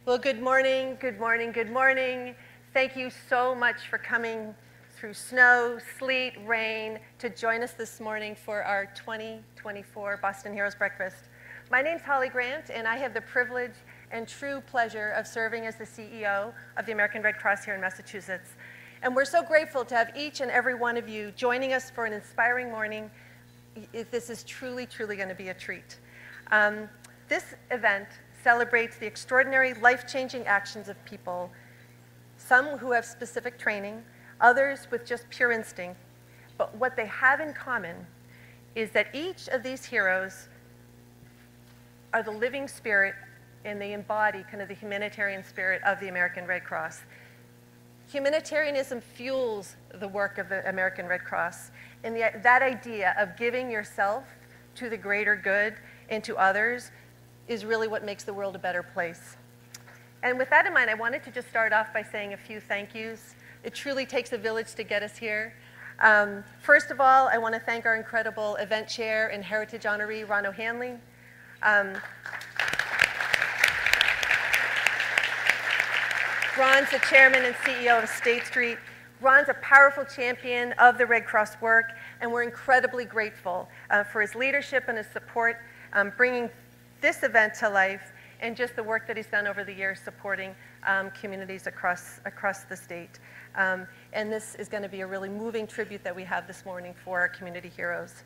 Well, good morning, good morning, good morning. Thank you so much for coming through snow, sleet, rain to join us this morning for our 2024 Boston Heroes Breakfast. My name's Holly Grant, and I have the privilege and true pleasure of serving as the CEO of the American Red Cross here in Massachusetts. And we're so grateful to have each and every one of you joining us for an inspiring morning. This is truly, truly going to be a treat. This event celebrates the extraordinary, life-changing actions of people, some who have specific training, others with just pure instinct. But what they have in common is that each of these heroes are the living spirit, and they embody kind of the humanitarian spirit of the American Red Cross. Humanitarianism fuels the work of the American Red Cross, and that idea of giving yourself to the greater good and to others is really what makes the world a better place. And with that in mind, I wanted to just start off by saying a few thank yous. It truly takes a village to get us here. First of all, I want to thank our incredible event chair and heritage honoree, Ron O'Hanley. Ron's the chairman and CEO of State Street. Ron's a powerful champion of the Red Cross work, and we're incredibly grateful for his leadership and his support, bringing this event to life, and just the work that he's done over the years supporting communities across the state. And this is going to be a really moving tribute that we have this morning for our community heroes.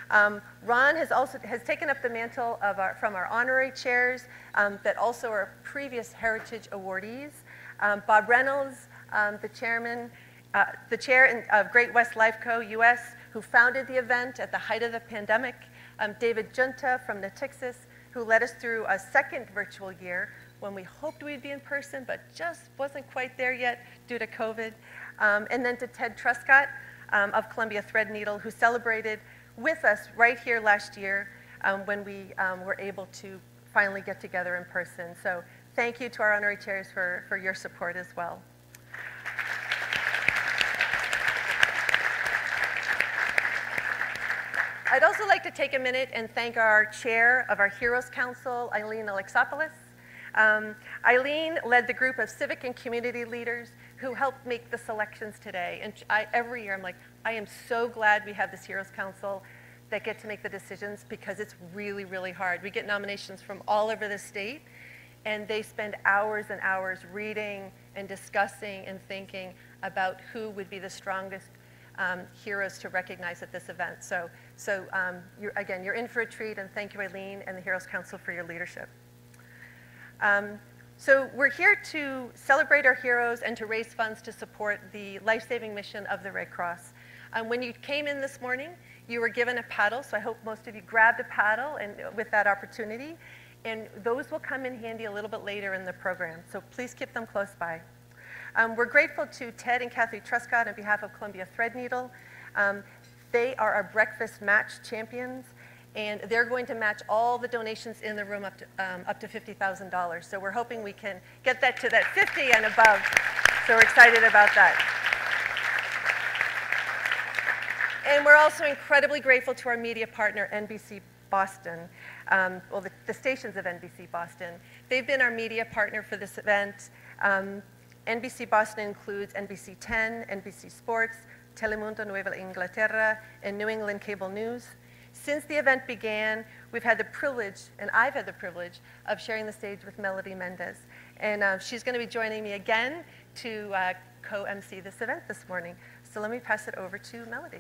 Ron has taken up the mantle from our honorary chairs that also are previous heritage awardees. Bob Reynolds, the chair of Great West Lifeco US, who founded the event at the height of the pandemic. David Junta from Natixis, who led us through a second virtual year when we hoped we'd be in person, but just wasn't quite there yet due to COVID. And then to Ted Truscott of Columbia Threadneedle, who celebrated with us right here last year when we were able to finally get together in person. So thank you to our honorary chairs for your support as well. I'd also like to take a minute and thank our chair of our Heroes Council, Eileen Alexopoulos. Eileen led the group of civic and community leaders who helped make the selections today. And every year I'm like, I am so glad we have this Heroes Council that get to make the decisions, because it's really, really hard. We get nominations from all over the state, and they spend hours and hours reading and discussing and thinking about who would be the strongest heroes to recognize at this event. So again, you're in for a treat, and thank you, Eileen, and the Heroes Council for your leadership. So we're here to celebrate our heroes and to raise funds to support the life-saving mission of the Red Cross. When you came in this morning, you were given a paddle, so I hope most of you grabbed a paddle and with that opportunity, and those will come in handy a little bit later in the program, so please keep them close by. We're grateful to Ted and Kathy Truscott on behalf of Columbia Threadneedle. They are our breakfast match champions, and they're going to match all the donations in the room up to $50,000. So we're hoping we can get that to that 50 and above. So we're excited about that. And we're also incredibly grateful to our media partner, NBC Boston, well, the stations of NBC Boston. They've been our media partner for this event. NBC Boston includes NBC 10, NBC Sports, Telemundo Nueva Inglaterra, and New England Cable News. Since the event began, we've had the privilege, and I've had the privilege, of sharing the stage with Melody Mendez. And she's going to be joining me again to co-MC this event this morning. So let me pass it over to Melody.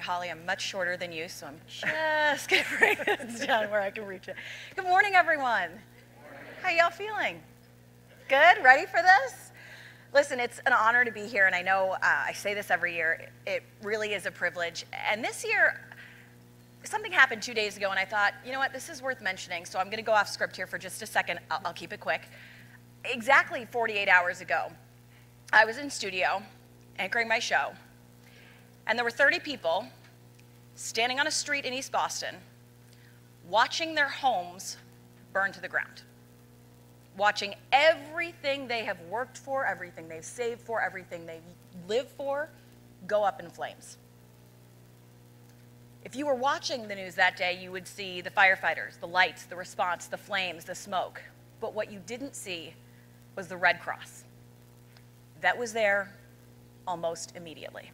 Holly, I'm much shorter than you, so I'm just going to bring this down where I can reach it. Good morning, everyone. How y'all feeling? Good? Ready for this? Listen, it's an honor to be here, and I know I say this every year. It really is a privilege. And this year, something happened 2 days ago, and I thought, you know what, this is worth mentioning, so I'm going to go off script here for just a second. I'll keep it quick. Exactly 48 hours ago, I was in studio anchoring my show, and there were 30 people standing on a street in East Boston watching their homes burn to the ground, watching everything they have worked for, everything they've saved for, everything they live for go up in flames. If you were watching the news that day, you would see the firefighters, the lights, the response, the flames, the smoke. But what you didn't see was the Red Cross. That was there almost immediately.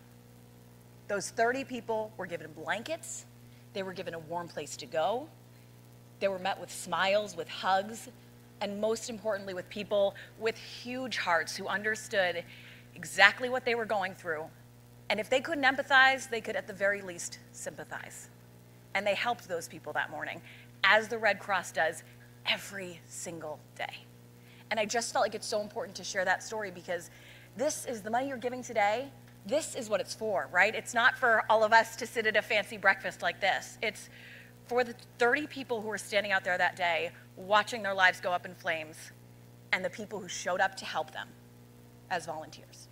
Those 30 people were given blankets, they were given a warm place to go, they were met with smiles, with hugs, and most importantly with people with huge hearts who understood exactly what they were going through. And if they couldn't empathize, they could at the very least sympathize. And they helped those people that morning, as the Red Cross does every single day. And I just felt like it's so important to share that story because this is the money you're giving today. This is what it's for, right? It's not for all of us to sit at a fancy breakfast like this. It's for the 30 people who were standing out there that day, watching their lives go up in flames, and the people who showed up to help them as volunteers.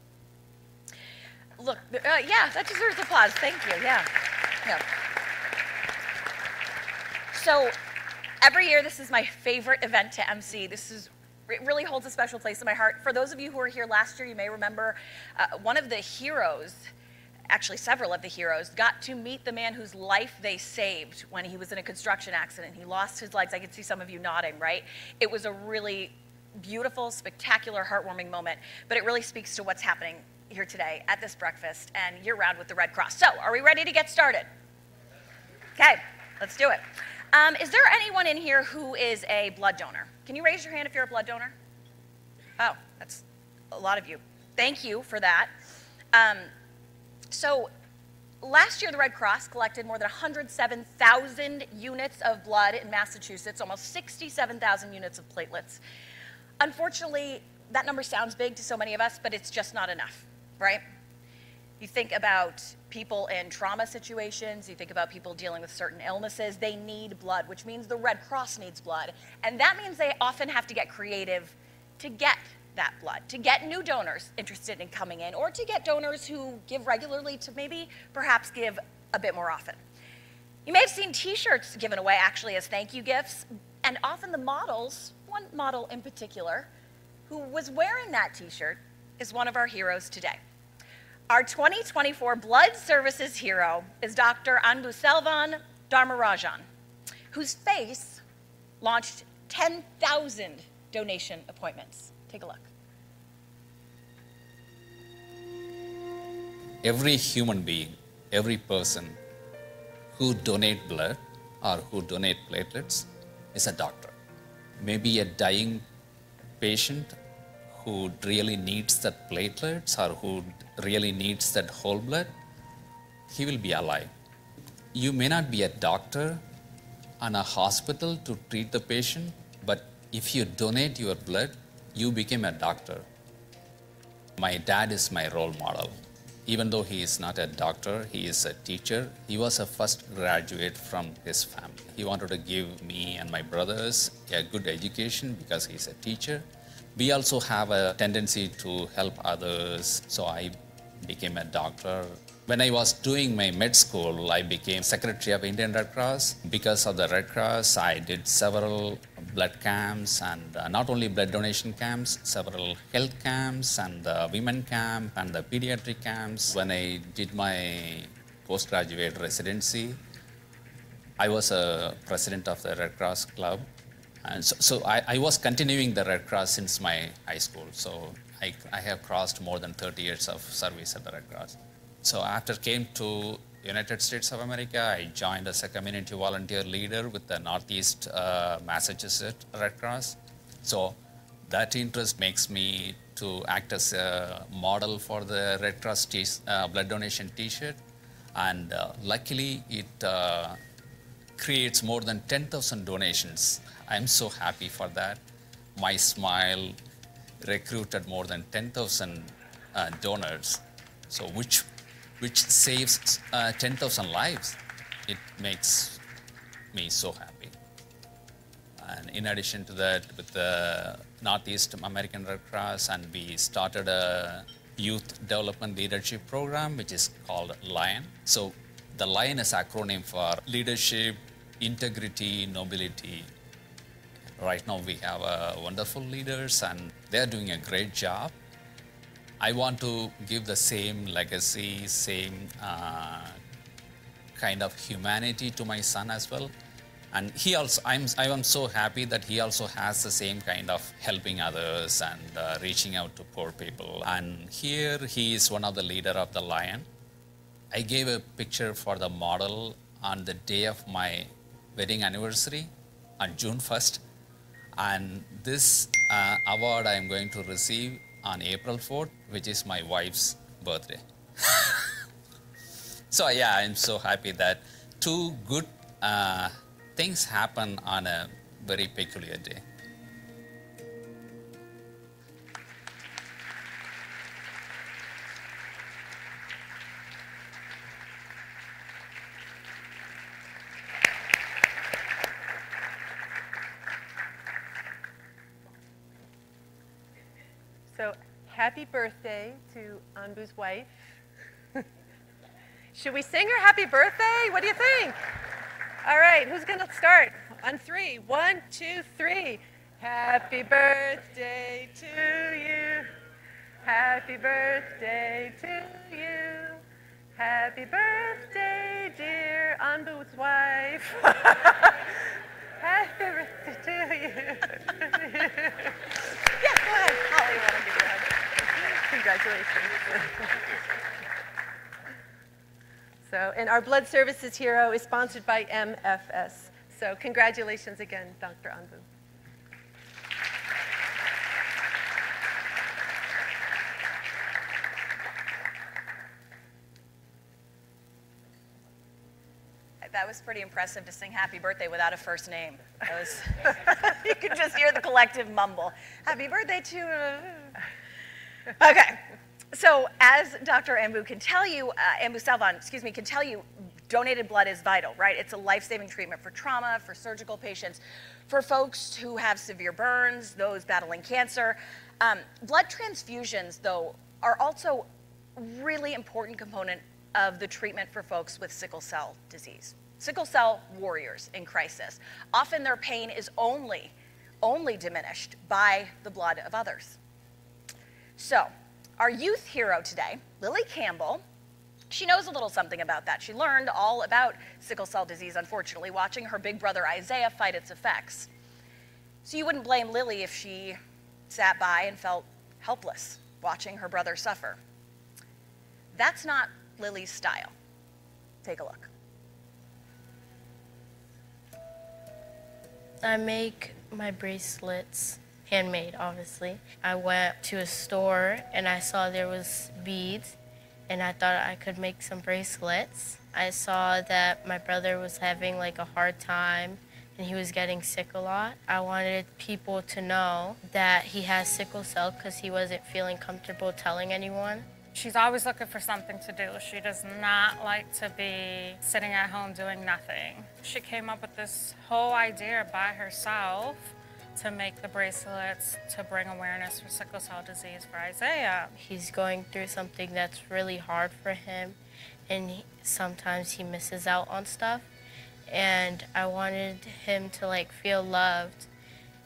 Look, yeah, that deserves applause. Thank you, yeah. So every year, this is my favorite event to MC. It really holds a special place in my heart. For those of you who were here last year, you may remember one of the heroes, actually several of the heroes, got to meet the man whose life they saved when he was in a construction accident. He lost his legs. I could see some of you nodding, right? It was a really beautiful, spectacular, heartwarming moment, but it really speaks to what's happening here today at this breakfast and year-round with the Red Cross. So, are we ready to get started? Okay, let's do it. Is there anyone in here who is a blood donor? Can you raise your hand if you're a blood donor? Oh, that's a lot of you. Thank you for that. So last year, the Red Cross collected more than 107,000 units of blood in Massachusetts, almost 67,000 units of platelets. Unfortunately, that number sounds big to so many of us, but it's just not enough, right? You think about people in trauma situations, you think about people dealing with certain illnesses, they need blood, which means the Red Cross needs blood. And that means they often have to get creative to get that blood, to get new donors interested in coming in, or to get donors who give regularly to maybe perhaps give a bit more often. You may have seen t-shirts given away actually as thank you gifts, and often the models, one model in particular, who was wearing that t-shirt is one of our heroes today. Our 2024 Blood Services hero is Dr. Anbuselvan Dharmarajan, whose face launched 10,000 donation appointments. Take a look. Every human being, every person who donate blood or who donate platelets is a doctor. Maybe a dying patient who really needs that platelets or who really needs that whole blood, he will be alive. You may not be a doctor and a hospital to treat the patient, but if you donate your blood, you become a doctor. My dad is my role model. Even though he is not a doctor, he is a teacher. He was a first graduate from his family. He wanted to give me and my brothers a good education because he's a teacher. We also have a tendency to help others, so I became a doctor. When I was doing my med school, I became Secretary of Indian Red Cross. Because of the Red Cross, I did several blood camps, and not only blood donation camps, several health camps, and the women camp, and the pediatric camps. When I did my postgraduate residency, I was a president of the Red Cross Club. And so I was continuing the Red Cross since my high school. So I have crossed more than 30 years of service at the Red Cross. So after came to United States of America, I joined as a community volunteer leader with the Northeast Massachusetts Red Cross. So that interest makes me to act as a model for the Red Cross blood donation t-shirt. And luckily, it creates more than 10,000 donations. I'm so happy for that. My smile recruited more than 10,000 donors, so which saves 10,000 lives. It makes me so happy. And in addition to that, with the Northeast American Red Cross, and we started a youth development leadership program, which is called LION. So the LION is acronym for leadership, integrity, nobility. Right now we have wonderful leaders and they're doing a great job. I want to give the same legacy, same kind of humanity to my son as well. And he also, I am so happy that he also has the same kind of helping others and reaching out to poor people. And here he is one of the leader of the Lion. I gave a picture for the model on the day of my wedding anniversary on June 1st. And this award I am going to receive on April 4th, which is my wife's birthday. So yeah, I'm so happy that two good things happen on a very peculiar day. So happy birthday to Anbu's wife. Should we sing her happy birthday? What do you think? All right, who's going to start? On three. 1, 2, 3. Happy birthday to you. Happy birthday to you. Happy birthday, dear Anbu's wife. Happy birthday to you. Yeah, go ahead. Holly, I want to give you a hug. Congratulations. So, and our Blood Services Hero is sponsored by MFS. So congratulations again, Dr. Anbu. That was pretty impressive to sing happy birthday without a first name. That was, you could just hear the collective mumble. Happy birthday to... Okay, so as Dr. Anbu can tell you, Anbu Salvan, excuse me, can tell you, donated blood is vital, right? It's a life-saving treatment for trauma, for surgical patients, for folks who have severe burns, those battling cancer. Blood transfusions, though, are also a really important component of the treatment for folks with sickle cell disease. Sickle cell warriors in crisis. Often their pain is only diminished by the blood of others. So, our youth hero today, Lily Campbell, she knows a little something about that. She learned all about sickle cell disease, unfortunately, watching her big brother Isaiah fight its effects. So you wouldn't blame Lily if she sat by and felt helpless watching her brother suffer. That's not Lily's style. Take a look. I make my bracelets handmade, obviously. I went to a store and I saw there was beads and I thought I could make some bracelets. I saw that my brother was having like a hard time and he was getting sick a lot. I wanted people to know that he has sickle cell because he wasn't feeling comfortable telling anyone. She's always looking for something to do. She does not like to be sitting at home doing nothing. She came up with this whole idea by herself to make the bracelets to bring awareness for sickle cell disease for Isaiah. He's going through something that's really hard for him, and sometimes he misses out on stuff. And I wanted him to like feel loved,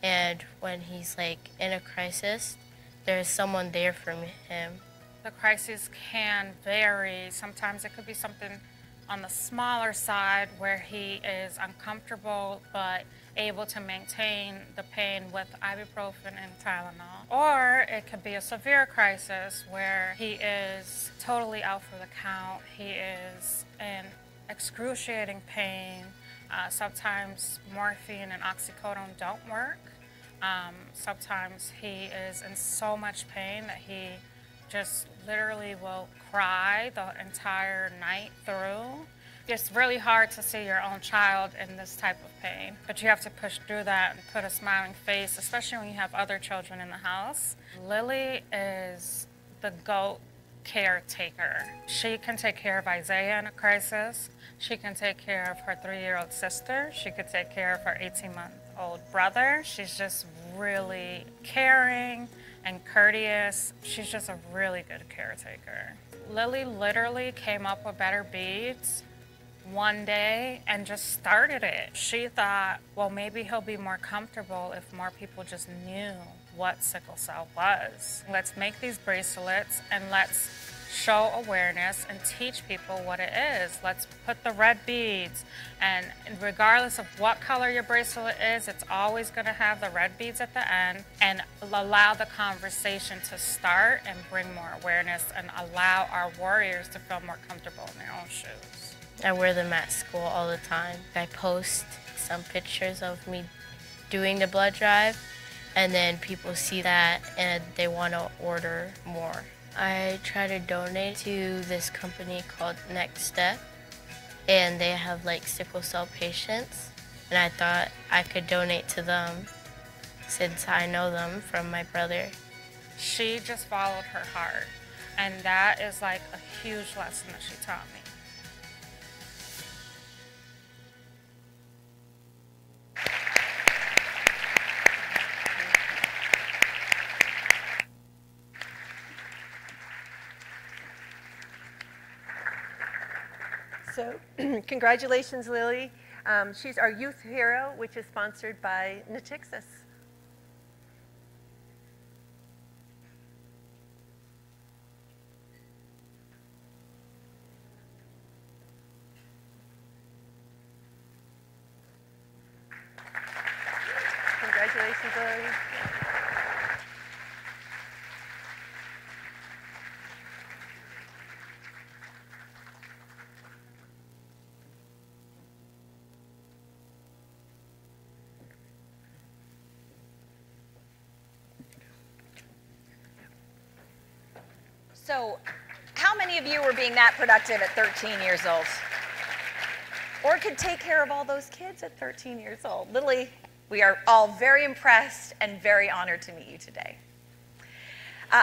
and when he's like in a crisis, there's someone there for him. The crises can vary. Sometimes it could be something on the smaller side where he is uncomfortable but able to maintain the pain with ibuprofen and Tylenol. Or it could be a severe crisis where he is totally out for the count. He is in excruciating pain. Sometimes morphine and oxycodone don't work. Sometimes he is in so much pain that he just literally will cry the entire night through. It's really hard to see your own child in this type of pain, but you have to push through that and put a smiling face, especially when you have other children in the house. Lily is the GOAT caretaker. She can take care of Isaiah in a crisis. She can take care of her 3-year-old sister. She could take care of her 18-month-old brother. She's just really caring and courteous. She's just a really good caretaker. Lily literally came up with Better Beads one day and just started it. She thought, well, maybe he'll be more comfortable if more people just knew what sickle cell was. Let's make these bracelets and let's show awareness and teach people what it is. Let's put the red beads, and regardless of what color your bracelet is, it's always going to have the red beads at the end, and allow the conversation to start and bring more awareness and allow our warriors to feel more comfortable in their own shoes. I wear them at school all the time. I post some pictures of me doing the blood drive, and then people see that and they want to order more. I try to donate to this company called Next Step, and they have like sickle cell patients, and I thought I could donate to them since I know them from my brother. She just followed her heart, and that is like a huge lesson that she taught me. So congratulations, Lily. She's our youth hero, which is sponsored by Natixis. Congratulations, Lily. So, how many of you were being that productive at 13 years old? Or could take care of all those kids at 13 years old? Lily, we are all very impressed and very honored to meet you today.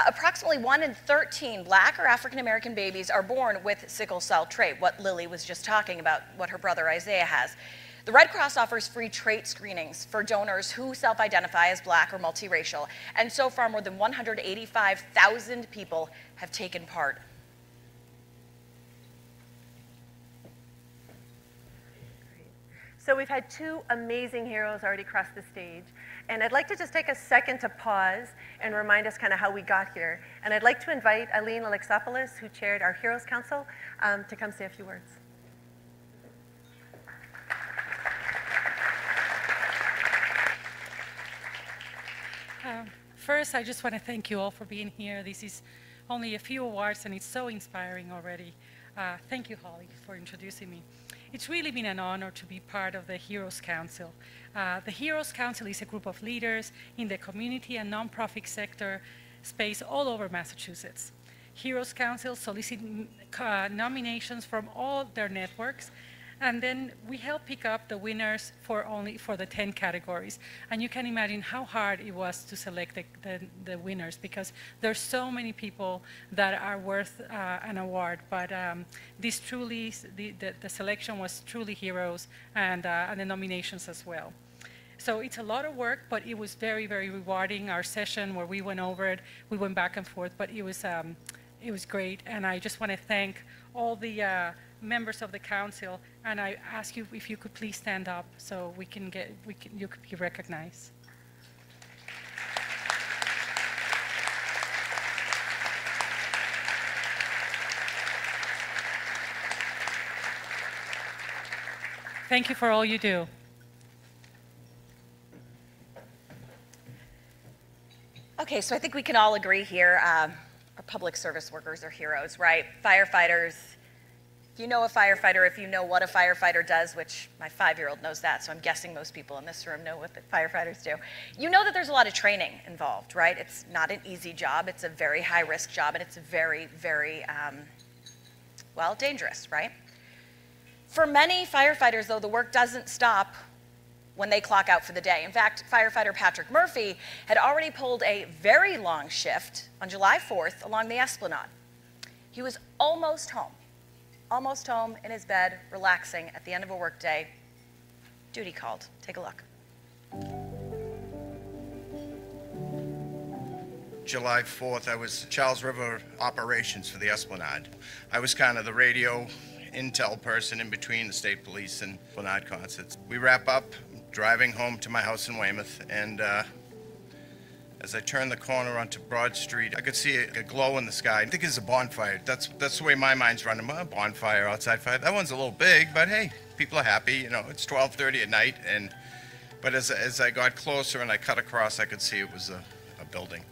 Approximately 1 in 13 Black or African American babies are born with sickle cell trait, what Lily was just talking about, what her brother Isaiah has. The Red Cross offers free trait screenings for donors who self-identify as Black or multiracial, and so far more than 185,000 people have taken part. So we've had two amazing heroes already cross the stage, and I'd like to just take a second to pause and remind us kind of how we got here. And I'd like to invite Eileen Alexopoulos, who chaired our Heroes Council, to come say a few words. First, I just want to thank you all for being here. This is only a few awards, and it's so inspiring already. Thank you, Holly, for introducing me. It's really been an honor to be part of the Heroes Council. The Heroes Council is a group of leaders in the community and nonprofit sector space all over Massachusetts. Heroes Council solicit nominations from all their networks, and then we help pick up the winners for the 10 categories. And you can imagine how hard it was to select the winners, because there's so many people that are worth an award. But this truly, the selection was truly heroes, and the nominations as well. So it's a lot of work, but it was very, very rewarding. Our session where we went over it, we went back and forth, but it was great. And I just want to thank all the members of the council, and I ask you if you could please stand up so you could be recognized. Thank you for all you do. Okay, so I think we can all agree here, our public service workers are heroes, right? Firefighters. If you know a firefighter, if you know what a firefighter does, which my 5-year-old knows that, so I'm guessing most people in this room know what the firefighters do. You know that there's a lot of training involved, right? It's not an easy job. It's a very high-risk job, and it's very, very, well, dangerous, right? For many firefighters, though, the work doesn't stop when they clock out for the day. In fact, firefighter Patrick Murphy had already pulled a very long shift on July 4th along the Esplanade. He was almost home in his bed, relaxing at the end of a workday. Duty called. Take a look. July 4th, I was Charles River operations for the Esplanade. I was kind of the radio intel person in between the state police and Esplanade concerts. We wrap up driving home to my house in Weymouth, and As I turned the corner onto Broad Street, I could see a glow in the sky. I think it's a bonfire. That's the way my mind's running. Well, bonfire, outside fire. That one's a little big, but hey, people are happy. You know, it's 12:30 at night, but as I got closer and I cut across, I could see it was a building.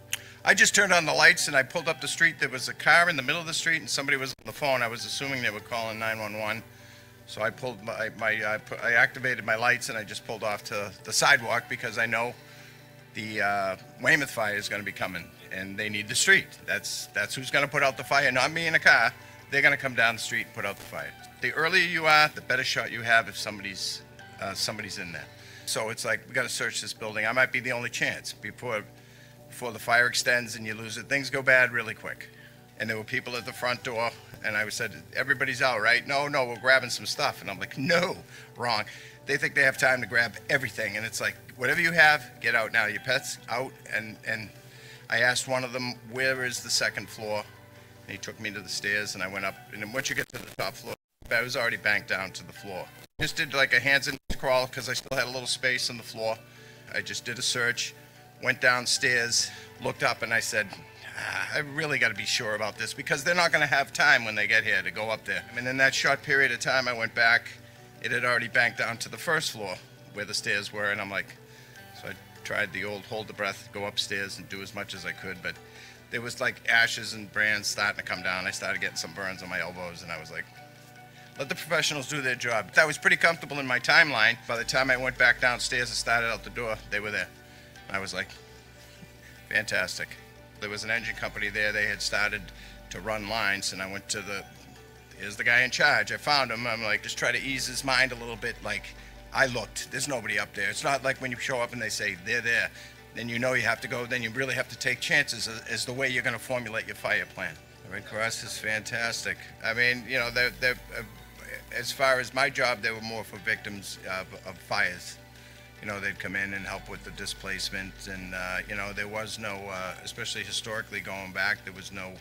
I just turned on the lights and I pulled up the street. There was a car in the middle of the street and somebody was on the phone. I was assuming they were calling 911. So I pulled I activated my lights and I just pulled off to the sidewalk because I know the Weymouth fire is going to be coming and they need the street. That's who's going to put out the fire, not me in a car. They're going to come down the street and put out the fire. The earlier you are, the better shot you have if somebody's in there. So it's like, we got to search this building. I might be the only chance before the fire extends and you lose it. Things go bad really quick. And there were people at the front door and I said, everybody's out, right? No, we're grabbing some stuff. And I'm like, no, wrong. They think they have time to grab everything. And it's like, whatever you have, get out now. Your pet's out. And I asked one of them, where is the second floor? And he took me to the stairs and I went up. And then once you get to the top floor, I was already banked down to the floor. Just did like a hands and knees crawl because I still had a little space on the floor. I just did a search, went downstairs, looked up and I said, I really got to be sure about this because they're not going to have time when they get here to go up there. And in that short period of time I went back, it had already banked down to the first floor where the stairs were. And I'm like, so I tried the old hold the breath, go upstairs and do as much as I could. But there was like ashes and brands starting to come down. I started getting some burns on my elbows and I was like, let the professionals do their job. That was pretty comfortable in my timeline. By the time I went back downstairs and started out the door, they were there. And I was like, fantastic. There was an engine company there. They had started to run lines, and I went to here's the guy in charge. I found him. I'm like, just try to ease his mind a little bit. Like, I looked. There's nobody up there. It's not like when you show up and they say, they're there. Then you know you have to go. Then you really have to take chances as the way you're going to formulate your fire plan. The Red Cross is fantastic. I mean, you know, they're as far as my job, they were more for victims of fires. You know, they'd come in and help with the displacement, and you know, there was no, especially historically going back, there was no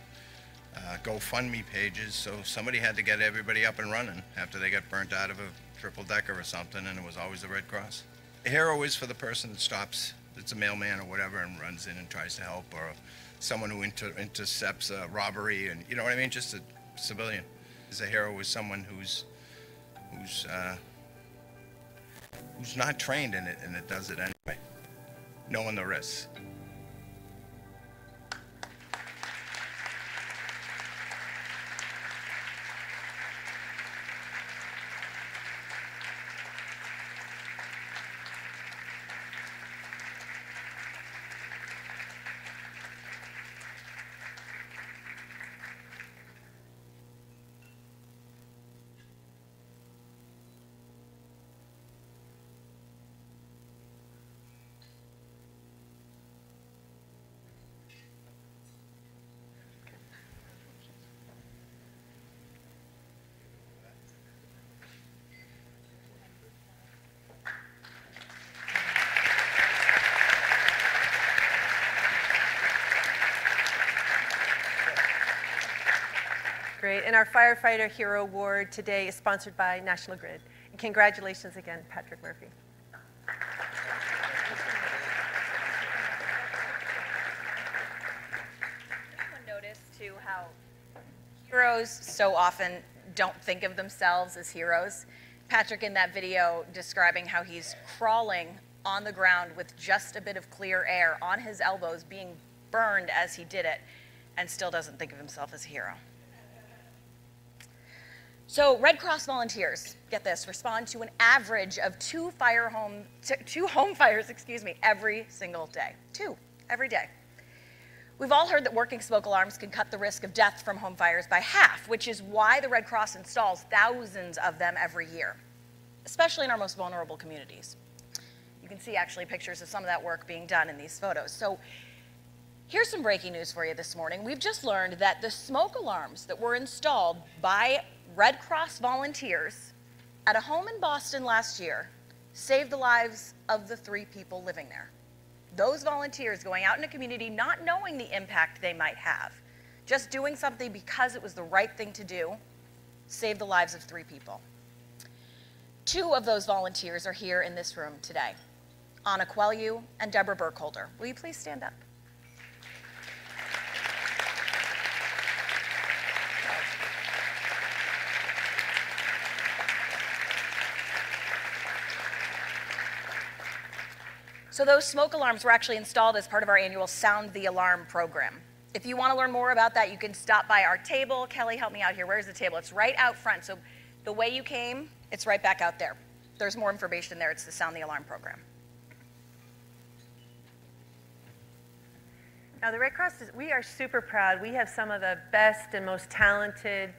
GoFundMe pages, so somebody had to get everybody up and running after they got burnt out of a triple-decker or something, and it was always the Red Cross. A hero is for the person that stops, it's a mailman or whatever, and runs in and tries to help, or someone who intercepts a robbery, and you know what I mean, just a civilian. A hero is someone who's not trained in it and it does it anyway, knowing the risks. Great. And our Firefighter Hero Award today is sponsored by National Grid. And congratulations again, Patrick Murphy. Anyone notice too how heroes so often don't think of themselves as heroes? Patrick in that video describing how he's crawling on the ground with just a bit of clear air on his elbows, being burned as he did it, and still doesn't think of himself as a hero. So Red Cross volunteers, get this, respond to an average of two home fires, every single day. 2 every day. We've all heard that working smoke alarms can cut the risk of death from home fires by half, which is why the Red Cross installs thousands of them every year, especially in our most vulnerable communities. You can see actually pictures of some of that work being done in these photos. So here's some breaking news for you this morning. We've just learned that the smoke alarms that were installed by Red Cross volunteers at a home in Boston last year saved the lives of the 3 people living there. Those volunteers going out in a community not knowing the impact they might have, just doing something because it was the right thing to do, saved the lives of 3 people. 2 of those volunteers are here in this room today, Anna Quellu and Deborah Burkholder. Will you please stand up? So those smoke alarms were actually installed as part of our annual Sound the Alarm program. If you want to learn more about that, you can stop by our table. Kelly, help me out here. Where's the table? It's right out front. So the way you came, it's right back out there. There's more information there. It's the Sound the Alarm program. Now, the Red Cross, we are super proud. We have some of the best and most talented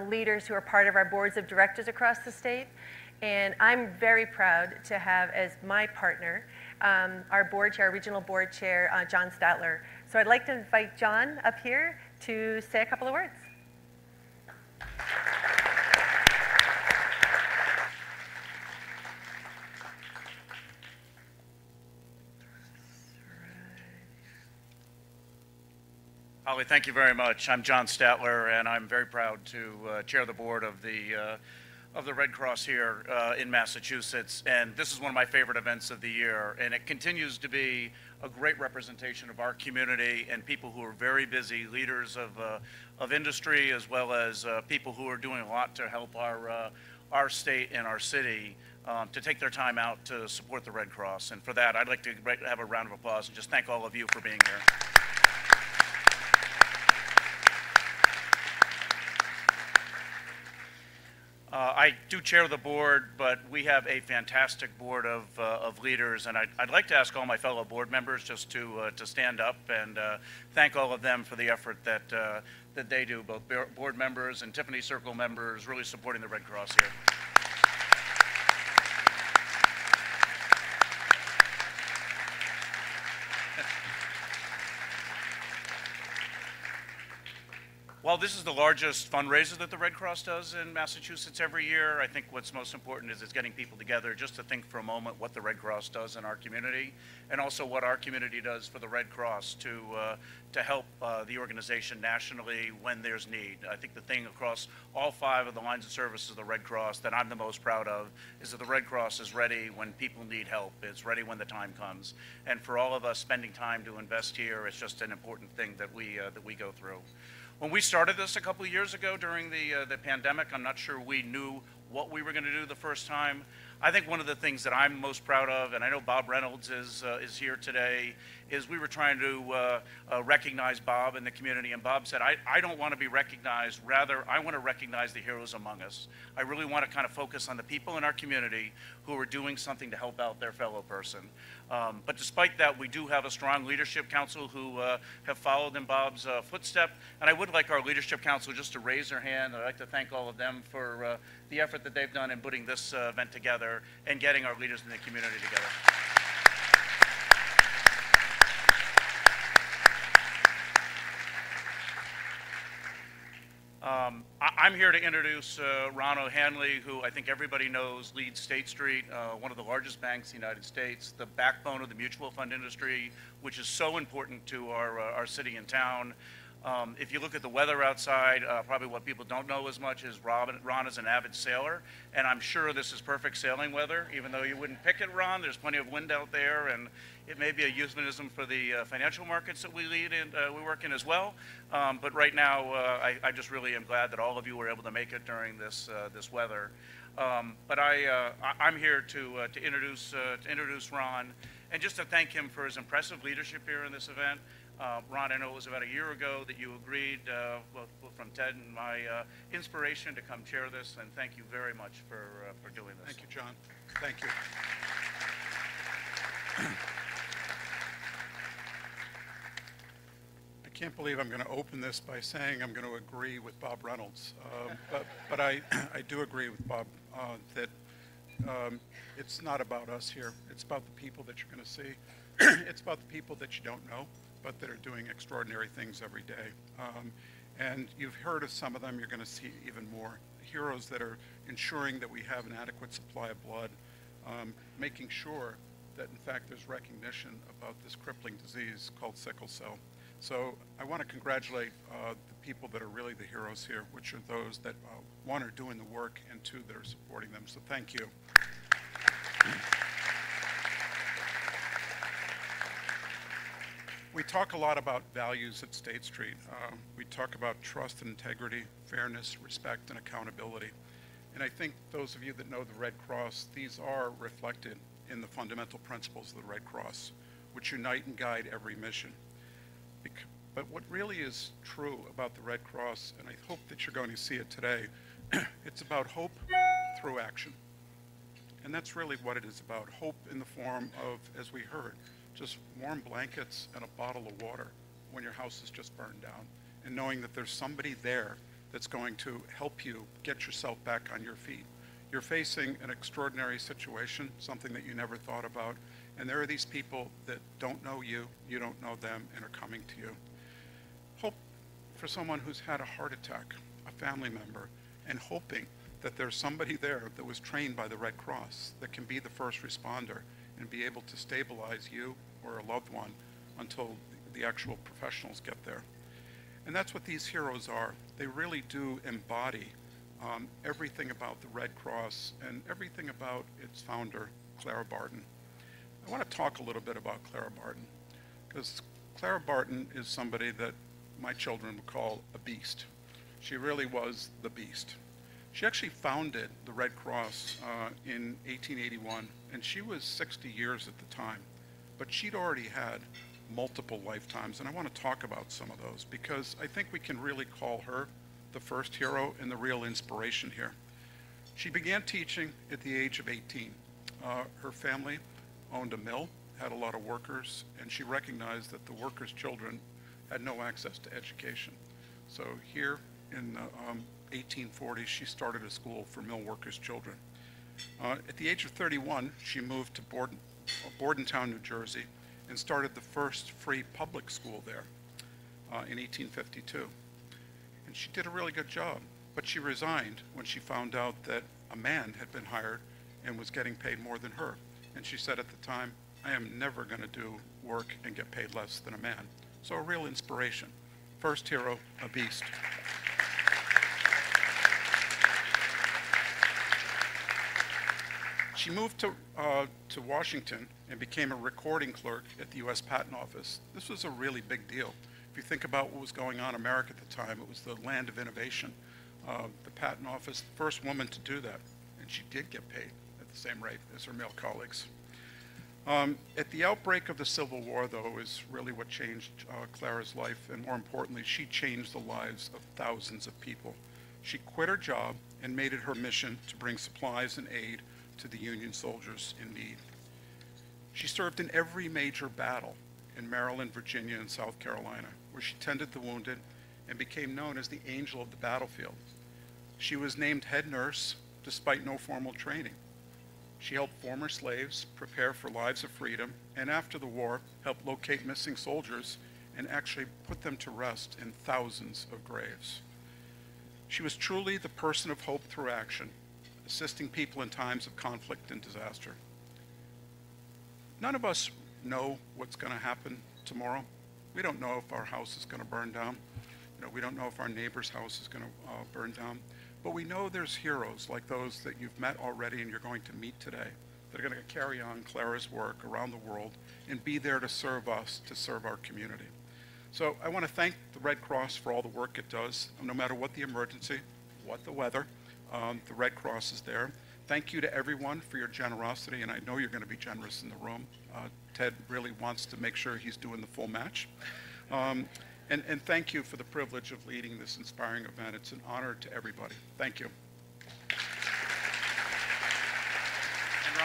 leaders who are part of our boards of directors across the state. And I'm very proud to have as my partner our board chair, regional board chair, John Statler. So I'd like to invite John up here to say a couple of words. Holly, thank you very much. I'm John Statler, and I'm very proud to chair the board of the Red Cross here in Massachusetts. And this is one of my favorite events of the year, and it continues to be a great representation of our community and people who are very busy, leaders of industry, as well as people who are doing a lot to help our state and our city to take their time out to support the Red Cross. And for that, I'd like to have a round of applause and just thank all of you for being here. I do chair the board, but we have a fantastic board of leaders, and I'd like to ask all my fellow board members just to stand up and thank all of them for the effort that they do, both board members and Tiffany Circle members, really supporting the Red Cross here. While this is the largest fundraiser that the Red Cross does in Massachusetts every year, I think what's most important is it's getting people together just to think for a moment what the Red Cross does in our community, and also what our community does for the Red Cross to help the organization nationally when there's need. I think the thing across all 5 of the lines of services of the Red Cross that I'm the most proud of is that the Red Cross is ready when people need help. It's ready when the time comes. And for all of us spending time to invest here, it's just an important thing that we go through. When we started this a couple of years ago during the pandemic, I'm not sure we knew what we were going to do the first time. I think one of the things that I'm most proud of, and I know Bob Reynolds is here today, is we were trying to recognize Bob in the community, and Bob said, I don't want to be recognized, rather I want to recognize the heroes among us. I really want to kind of focus on the people in our community who are doing something to help out their fellow person. But despite that, we do have a strong leadership council who have followed in Bob's footstep, and I would like our leadership council just to raise their hand. I'd like to thank all of them for the effort that they've done in putting this event together and getting our leaders in the community together. I'm here to introduce Ron O'Hanley, who I think everybody knows leads State Street, one of the largest banks in the United States, the backbone of the mutual fund industry, which is so important to our city and town. If you look at the weather outside, probably what people don't know as much is Ron is an avid sailor, and I'm sure this is perfect sailing weather, even though you wouldn't pick it, Ron. There's plenty of wind out there, and it may be a euphemism for the financial markets that we lead and we work in as well. But right now, I just really am glad that all of you were able to make it during this weather. But I'm here to introduce Ron, and just to thank him for his impressive leadership here in this event. Ron, I know it was about a year ago that you agreed, from Ted and my inspiration to come chair this, and thank you very much for doing this. Thank you, John. Thank you. I can't believe I'm going to open this by saying I'm going to agree with Bob Reynolds, but I do agree with Bob that it's not about us here. It's about the people that you're going to see. It's about the people that you don't know, but that are doing extraordinary things every day. And you've heard of some of them, you're going to see even more. Heroes that are ensuring that we have an adequate supply of blood, making sure that in fact there's recognition about this crippling disease called sickle cell. So I want to congratulate the people that are really the heroes here, which are those that, one, are doing the work, and two, that are supporting them. So thank you. We talk a lot about values at State Street. We talk about trust and integrity, fairness, respect, and accountability. And I think those of you that know the Red Cross, these are reflected in the fundamental principles of the Red Cross, which unite and guide every mission. But what really is true about the Red Cross, and I hope that you're going to see it today, it's about hope through action. And that's really what it is about. Hope in the form of, as we heard, just warm blankets and a bottle of water when your house is just burned down, and knowing that there's somebody there that's going to help you get yourself back on your feet. You're facing an extraordinary situation, something that you never thought about, and there are these people that don't know you, you don't know them, and are coming to you. Hope for someone who's had a heart attack, a family member, and hoping that there's somebody there that was trained by the Red Cross that can be the first responder and be able to stabilize you or a loved one until the actual professionals get there. And that's what these heroes are. They really do embody everything about the Red Cross and everything about its founder, Clara Barton. I want to talk a little bit about Clara Barton, because Clara Barton is somebody that my children would call a beast. She really was the beast. She actually founded the Red Cross in 1881, and she was 60 years at the time, but she'd already had multiple lifetimes, and I want to talk about some of those because I think we can really call her the first hero and the real inspiration here. She began teaching at the age of 18. Her family owned a mill, had a lot of workers, and she recognized that the workers' children had no access to education. So here in the 1840s, she started a school for mill workers' children. At the age of 31, she moved to Bordentown, New Jersey, and started the first free public school there in 1852. And she did a really good job, but she resigned when she found out that a man had been hired and was getting paid more than her. And she said at the time, I am never going to do work and get paid less than a man. So a real inspiration. First hero, a beast. She moved to Washington and became a recording clerk at the U.S. Patent Office. This was a really big deal. If you think about what was going on in America at the time, it was the land of innovation. The Patent Office, the first woman to do that, and she did get paid at the same rate as her male colleagues. At the outbreak of the Civil War, though, is really what changed Clara's life, and more importantly, she changed the lives of thousands of people. She quit her job and made it her mission to bring supplies and aid to the Union soldiers in need. She served in every major battle in Maryland, Virginia, and South Carolina, where she tended the wounded and became known as the angel of the battlefield. She was named head nurse despite no formal training. She helped former slaves prepare for lives of freedom, and after the war, helped locate missing soldiers and actually put them to rest in thousands of graves. She was truly the person of hope through action, assisting people in times of conflict and disaster. None of us know what's going to happen tomorrow. We don't know if our house is going to burn down. We don't know if our neighbor's house is going to burn down. But we know there's heroes like those that you've met already and you're going to meet today that are going to carry on Clara's work around the world and be there to serve us, to serve our community. So I want to thank the Red Cross for all the work it does. No matter what the emergency, what the weather, the Red Cross is there. Thank you to everyone for your generosity, and I know you're going to be generous in the room. Ted really wants to make sure he's doing the full match. And thank you for the privilege of leading this inspiring event. It's an honor to everybody. Thank you. And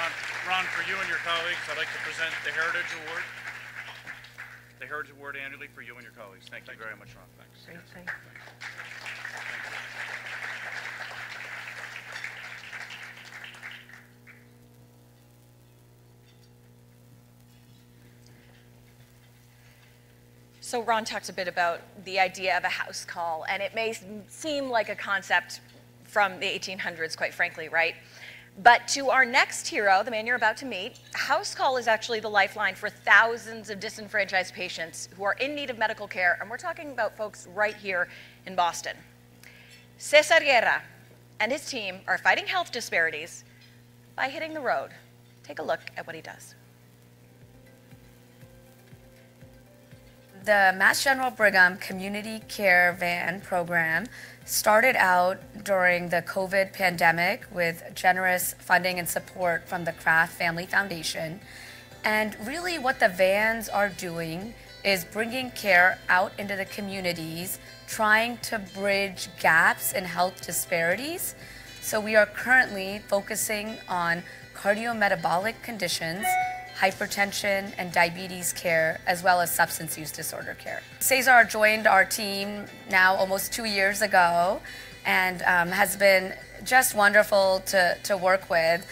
Ron, for you and your colleagues, I'd like to present the Heritage Award. The Heritage Award annually for you and your colleagues. Thank you very much, Ron. Thanks. Great, thanks. So Ron talked a bit about the idea of a house call, and it may seem like a concept from the 1800s, quite frankly, right? But to our next hero, the man you're about to meet, house call is actually the lifeline for thousands of disenfranchised patients who are in need of medical care, and we're talking about folks right here in Boston. Cesar Guerra and his team are fighting health disparities by hitting the road. Take a look at what he does. The Mass General Brigham Community Care Van program started out during the COVID pandemic with generous funding and support from the Kraft Family Foundation. And really what the vans are doing is bringing care out into the communities, trying to bridge gaps in health disparities. So we are currently focusing on cardiometabolic conditions, hypertension and diabetes care, as well as substance use disorder care. Cesar joined our team now almost 2 years ago and has been just wonderful to work with.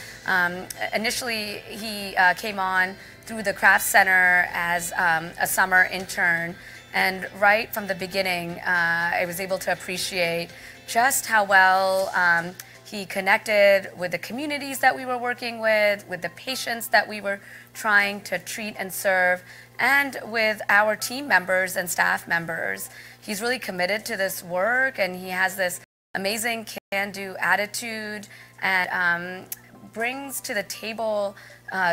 Initially, he came on through the Kraft Center as a summer intern, and right from the beginning, I was able to appreciate just how well he connected with the communities that we were working with the patients that we were trying to treat and serve, and with our team members and staff members. He's really committed to this work, and he has this amazing can-do attitude and brings to the table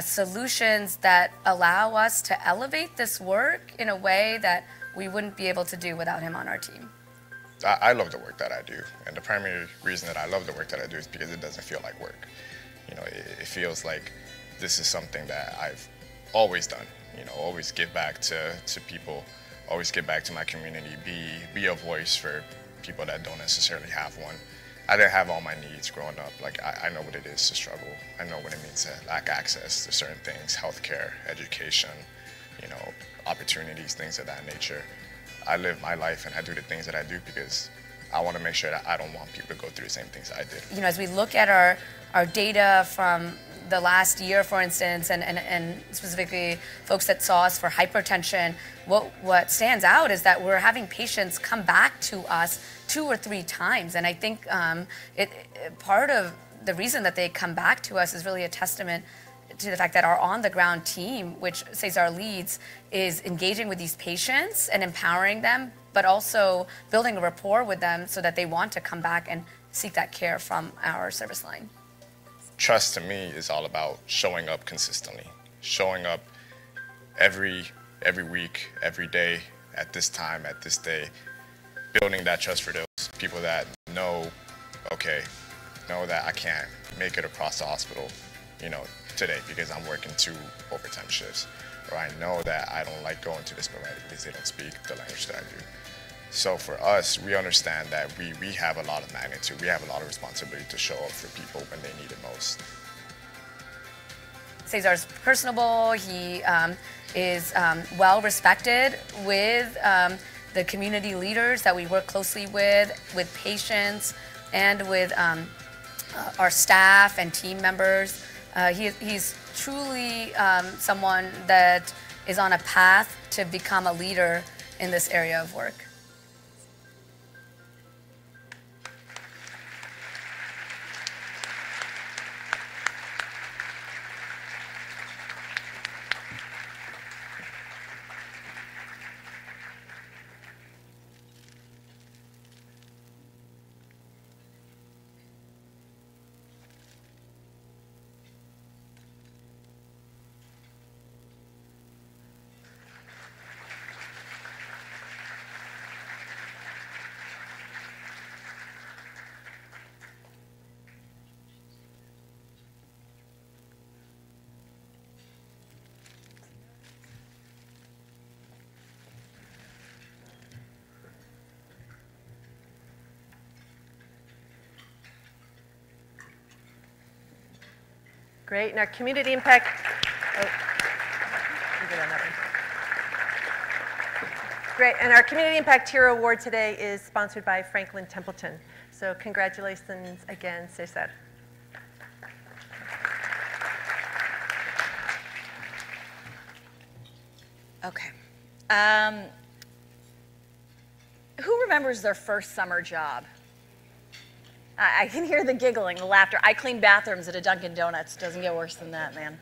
solutions that allow us to elevate this work in a way that we wouldn't be able to do without him on our team. I love the work that I do, and the primary reason that I love the work that I do is because it doesn't feel like work. You know, it feels like this is something that I've always done. You know, always give back to people, always give back to my community, be a voice for people that don't necessarily have one. I didn't have all my needs growing up. Like, I know what it is to struggle. I know what it means to lack access to certain things, healthcare, education, you know, opportunities, things of that nature. I live my life and I do the things that I do because I want to make sure that I don't want people to go through the same things I did. You know, as we look at our data from the last year, for instance, and specifically folks that saw us for hypertension, what stands out is that we're having patients come back to us 2 or 3 times. And I think part of the reason that they come back to us is really a testament to the fact that our on-the-ground team, which Cesar leads, is engaging with these patients and empowering them, but also building a rapport with them so that they want to come back and seek that care from our service line. Trust to me is all about showing up consistently, showing up every week, every day, at this time, at this day, building that trust for those people that know that I can't make it across the hospital, you know, today because I'm working 2 overtime shifts, or I know that I don't like going to this provider because they don't speak the language that I do. So for us, we understand that we have a lot of magnitude, we have a lot of responsibility to show up for people when they need it most. Cesar's personable, he is well respected with the community leaders that we work closely with patients, and with our staff and team members. He's truly someone that is on a path to become a leader in this area of work. Great, and our community impact, Great, and our Community Impact Hero Award today is sponsored by Franklin Templeton. So congratulations again, Cesar. Okay. Who remembers their first summer job? I can hear the giggling, the laughter. I cleaned bathrooms at a Dunkin' Donuts. Doesn't get worse than that, man.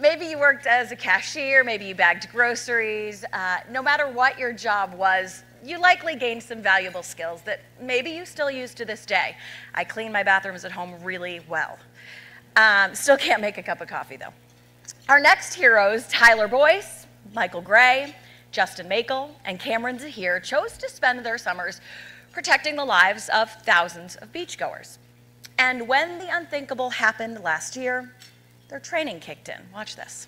Maybe you worked as a cashier, maybe you bagged groceries. No matter what your job was, you likely gained some valuable skills that maybe you still use to this day. I clean my bathrooms at home really well. Still can't make a cup of coffee, though. Our next heroes, Tyler Boyce, Michael Gray, Justin Makel, and Cameron Zahir chose to spend their summers protecting the lives of thousands of beachgoers. And when the unthinkable happened last year, their training kicked in. Watch this.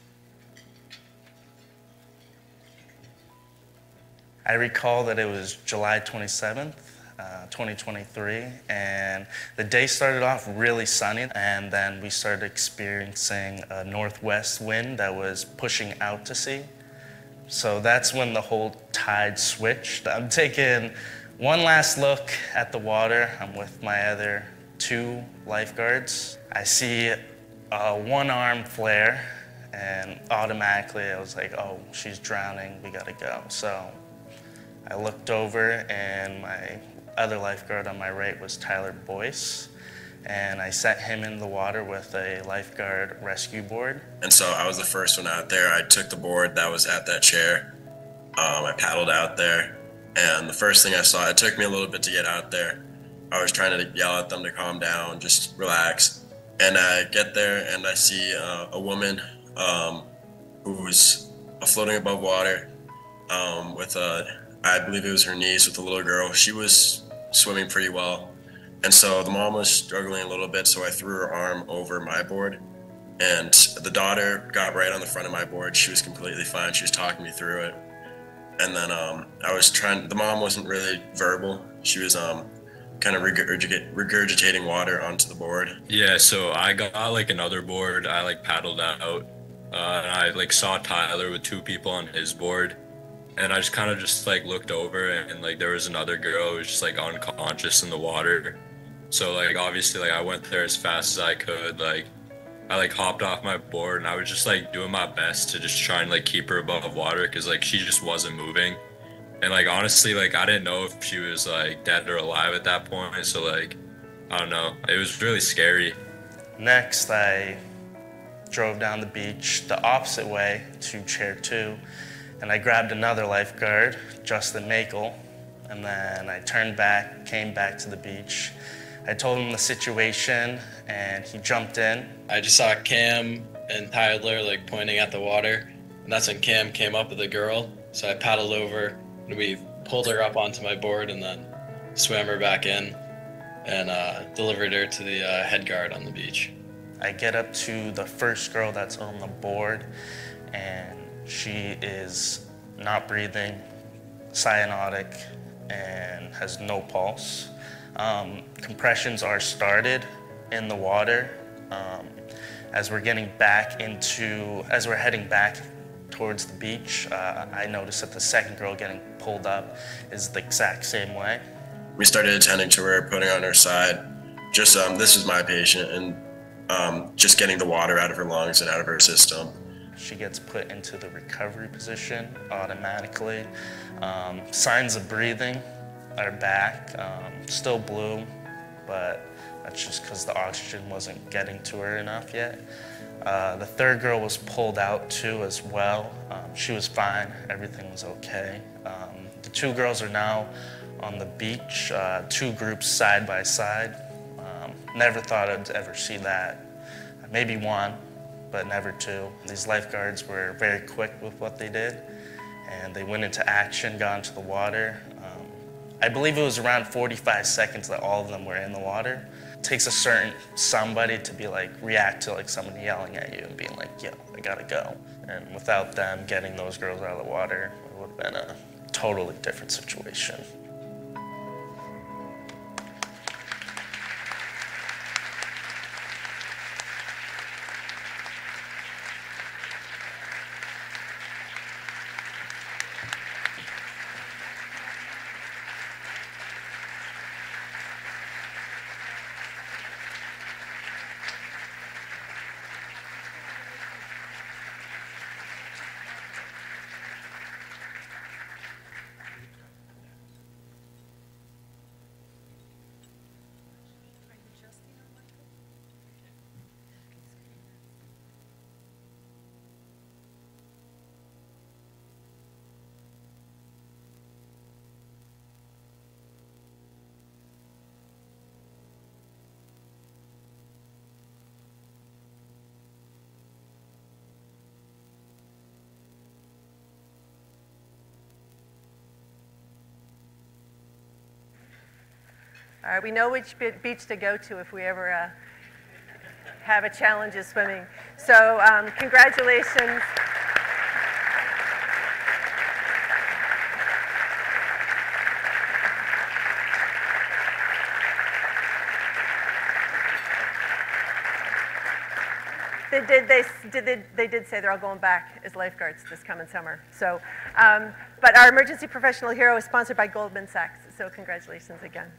I recall that it was July 27th, 2023, and the day started off really sunny, and then we started experiencing a northwest wind that was pushing out to sea. So that's when the whole tide switched. I'm taking one last look at the water. I'm with my other 2 lifeguards. I see a one-arm flare, and automatically I was like, oh, she's drowning, we gotta go. So I looked over, and my other lifeguard on my right was Tyler Boyce, and I sent him in the water with a lifeguard rescue board. And so I was the first one out there. I took the board that was at that chair. I paddled out there, and the first thing I saw, it took me a little bit to get out there. I was trying to yell at them to calm down, just relax. And I get there, and I see a woman who's floating above water with I believe it was her niece with a little girl. She was swimming pretty well. And so the mom was struggling a little bit, so I threw her arm over my board. And the daughter got right on the front of my board. She was completely fine. She was talking me through it. And then the mom wasn't really verbal. She was kind of regurgitating water onto the board. Yeah, so I got like another board. I like paddled out, and I like saw Tyler with 2 people on his board. And I just kind of just like looked over, and like there was another girl who was just like unconscious in the water. So like obviously like I went there as fast as I could. Like I like hopped off my board, and I was just like doing my best to just try and like keep her above water, because like she just wasn't moving. And like honestly, like I didn't know if she was like dead or alive at that point. So like I don't know, it was really scary. Next, I drove down the beach the opposite way to chair 2. And I grabbed another lifeguard, Justin Makel, and then I turned back, came back to the beach. I told him the situation, and he jumped in. I just saw Cam and Tyler like pointing at the water, and that's when Cam came up with the girl. So I paddled over, and we pulled her up onto my board, and then swam her back in, and delivered her to the head guard on the beach. I get up to the first girl that's on the board, and she is not breathing, cyanotic, and has no pulse. Compressions are started in the water. As we're heading back towards the beach, I noticed that the second girl getting pulled up is the exact same way. We started attending to her, putting her on her side. Just this is my patient, and just getting the water out of her lungs and out of her system. She gets put into the recovery position automatically. Signs of breathing are back, still blue, but that's just because the oxygen wasn't getting to her enough yet. The third girl was pulled out too as well. She was fine, everything was okay. The 2 girls are now on the beach, 2 groups side by side. Never thought I'd ever see that. Maybe 1. But never 2. These lifeguards were very quick with what they did, and they went into action, got into the water. I believe it was around 45 seconds that all of them were in the water. It takes a certain somebody to be like, react to like somebody yelling at you and being like, yo, I gotta go. And without them getting those girls out of the water, it would have been a totally different situation. All right, we know which beach to go to if we ever have a challenge of swimming. So congratulations. They did say they're all going back as lifeguards this coming summer. So, but our emergency professional hero is sponsored by Goldman Sachs. So congratulations again.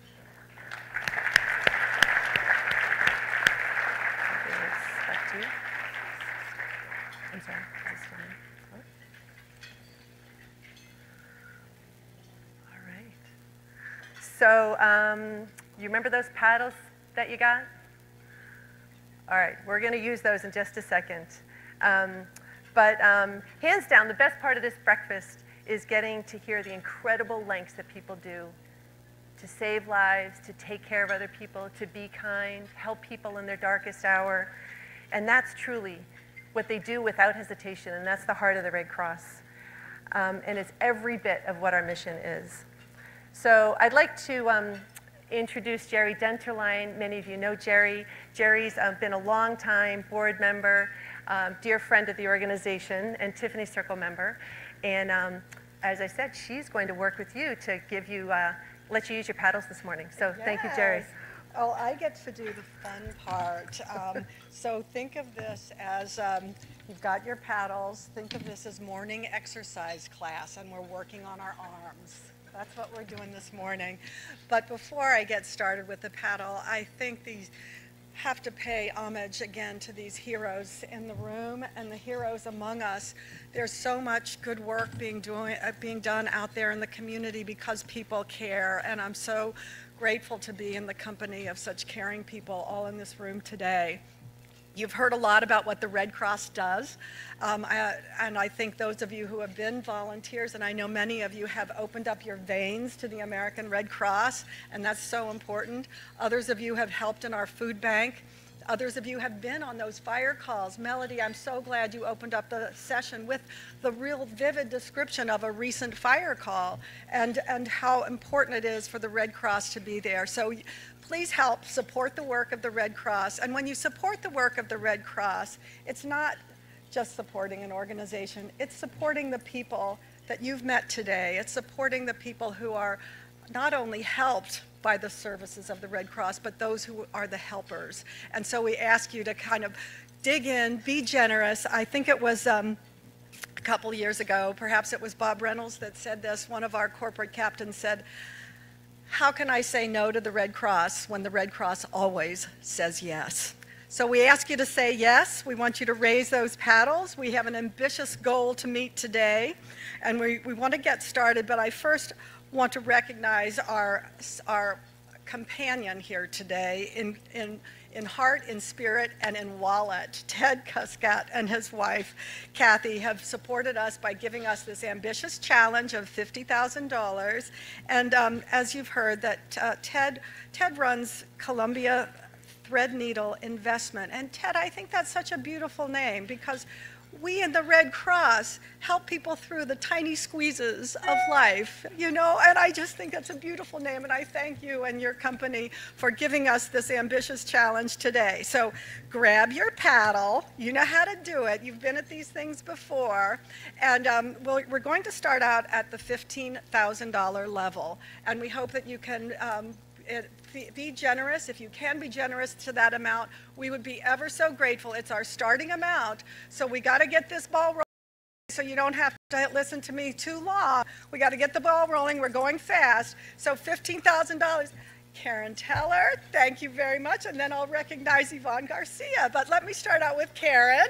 Back to you. I'm sorry. Is this fine? All right. So you remember those paddles that you got? All right, we're going to use those in just a second. But hands down, the best part of this breakfast is getting to hear the incredible lengths that people do to save lives, to take care of other people, to be kind, help people in their darkest hour. And that's truly what they do without hesitation, and that's the heart of the Red Cross. And it's every bit of what our mission is. So I'd like to introduce Jerry Denterline. Many of you know Jerry. Jerry's been a long-time board member, dear friend of the organization, and Tiffany Circle member. And as I said, she's going to work with you to give you, let you use your paddles this morning. So thank you, Jerry. Oh, I get to do the fun part. So think of this as you've got your paddles. Think of this as morning exercise class, and we're working on our arms. That's what we're doing this morning. But before I get started with the paddle, I think these have to pay homage again to these heroes in the room and the heroes among us. There's so much good work being done out there in the community because people care, and I'm so grateful to be in the company of such caring people all in this room today. You've heard a lot about what the Red Cross does, and I think those of you who have been volunteers, and I know many of you have opened up your veins to the American Red Cross, and that's so important. Others of you have helped in our food bank. Others of you have been on those fire calls. Melody, I'm so glad you opened up the session with the real vivid description of a recent fire call and how important it is for the Red Cross to be there. So please help support the work of the Red Cross. And when you support the work of the Red Cross, it's not just supporting an organization, it's supporting the people that you've met today. It's supporting the people who are not only helped by the services of the Red Cross, but those who are the helpers. And so we ask you to kind of dig in, be generous. I think it was a couple years ago, perhaps it was Bob Reynolds that said this. One of our corporate captains said, "How can I say no to the Red Cross when the Red Cross always says yes?" So we ask you to say yes. We want you to raise those paddles. We have an ambitious goal to meet today, and we want to get started, but I first want to recognize our companion here today in heart, in spirit, and in wallet. Ted Cuscat and his wife, Kathy, have supported us by giving us this ambitious challenge of $50,000. And as you've heard, that Ted runs Columbia Threadneedle Investment. And Ted, I think that's such a beautiful name because we in the Red Cross help people through the tiny squeezes of life, you know, and I just think that's a beautiful name, and I thank you and your company for giving us this ambitious challenge today. So grab your paddle, you know how to do it, you've been at these things before, and we're going to start out at the $15,000 level, and we hope that you can be generous. If you can be generous to that amount, we would be ever so grateful. It's our starting amount, so we got to get this ball rolling so you don't have to listen to me too long. We got to get the ball rolling. We're going fast. So $15,000. Karen Teller, thank you very much, and then I'll recognize Yvonne Garcia. But let me start out with Karen.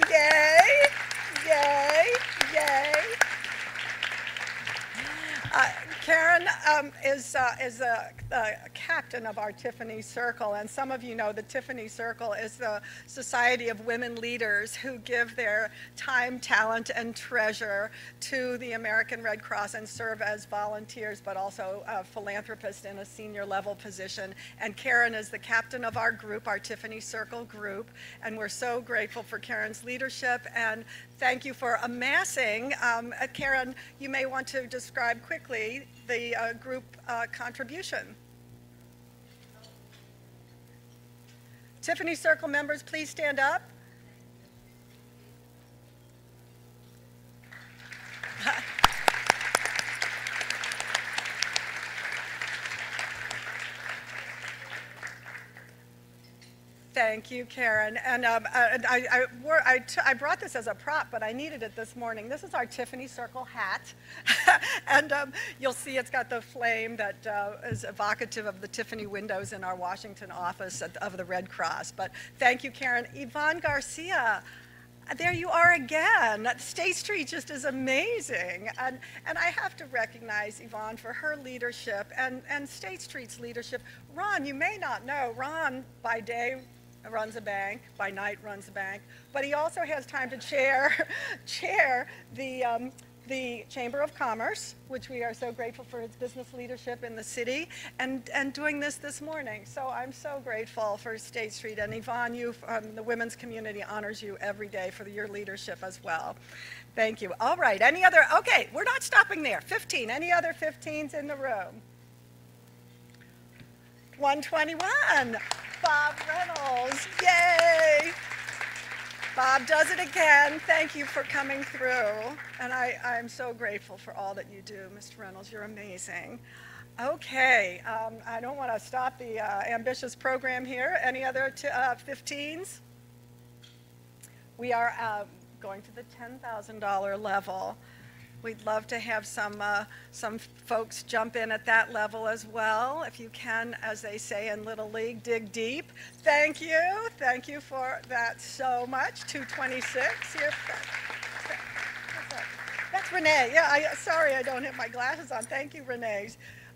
Yay, yay, yay. Karen is a captain of our Tiffany Circle, and some of you know the Tiffany Circle is the society of women leaders who give their time, talent, and treasure to the American Red Cross and serve as volunteers, but also philanthropists in a senior level position. And Karen is the captain of our group, our Tiffany Circle group, and we're so grateful for Karen's leadership, and thank you for amassing. Karen, you may want to describe quickly the group contribution. Tiffany Circle members, please stand up. Thank you, Karen. And I brought this as a prop, but I needed it this morning. This is our Tiffany Circle hat. And you'll see it's got the flame that is evocative of the Tiffany windows in our Washington office of the Red Cross. But thank you, Karen. Yvonne Garcia, there you are again. State Street just is amazing. And I have to recognize Yvonne for her leadership and State Street's leadership. Ron, you may not know, Ron by day runs a bank, by night runs a bank, but he also has time to chair the Chamber of Commerce, which we are so grateful for his business leadership in the city, and doing this morning. So I'm so grateful for State Street, and Yvonne, you, the women's community honors you every day for your leadership as well. Thank you. All right, any other, okay, we're not stopping there. 15, any other 15s in the room? 121, Bob Reynolds, yay! Bob does it again. Thank you for coming through. And I'm so grateful for all that you do, Mr. Reynolds. You're amazing. Okay, I don't want to stop the ambitious program here. Any other 15s? We are going to the $10,000 level. We'd love to have some folks jump in at that level as well. If you can, as they say in Little League, dig deep. Thank you for that so much. 226 here. That's Renee. Yeah, sorry I don't have my glasses on. Thank you, Renee.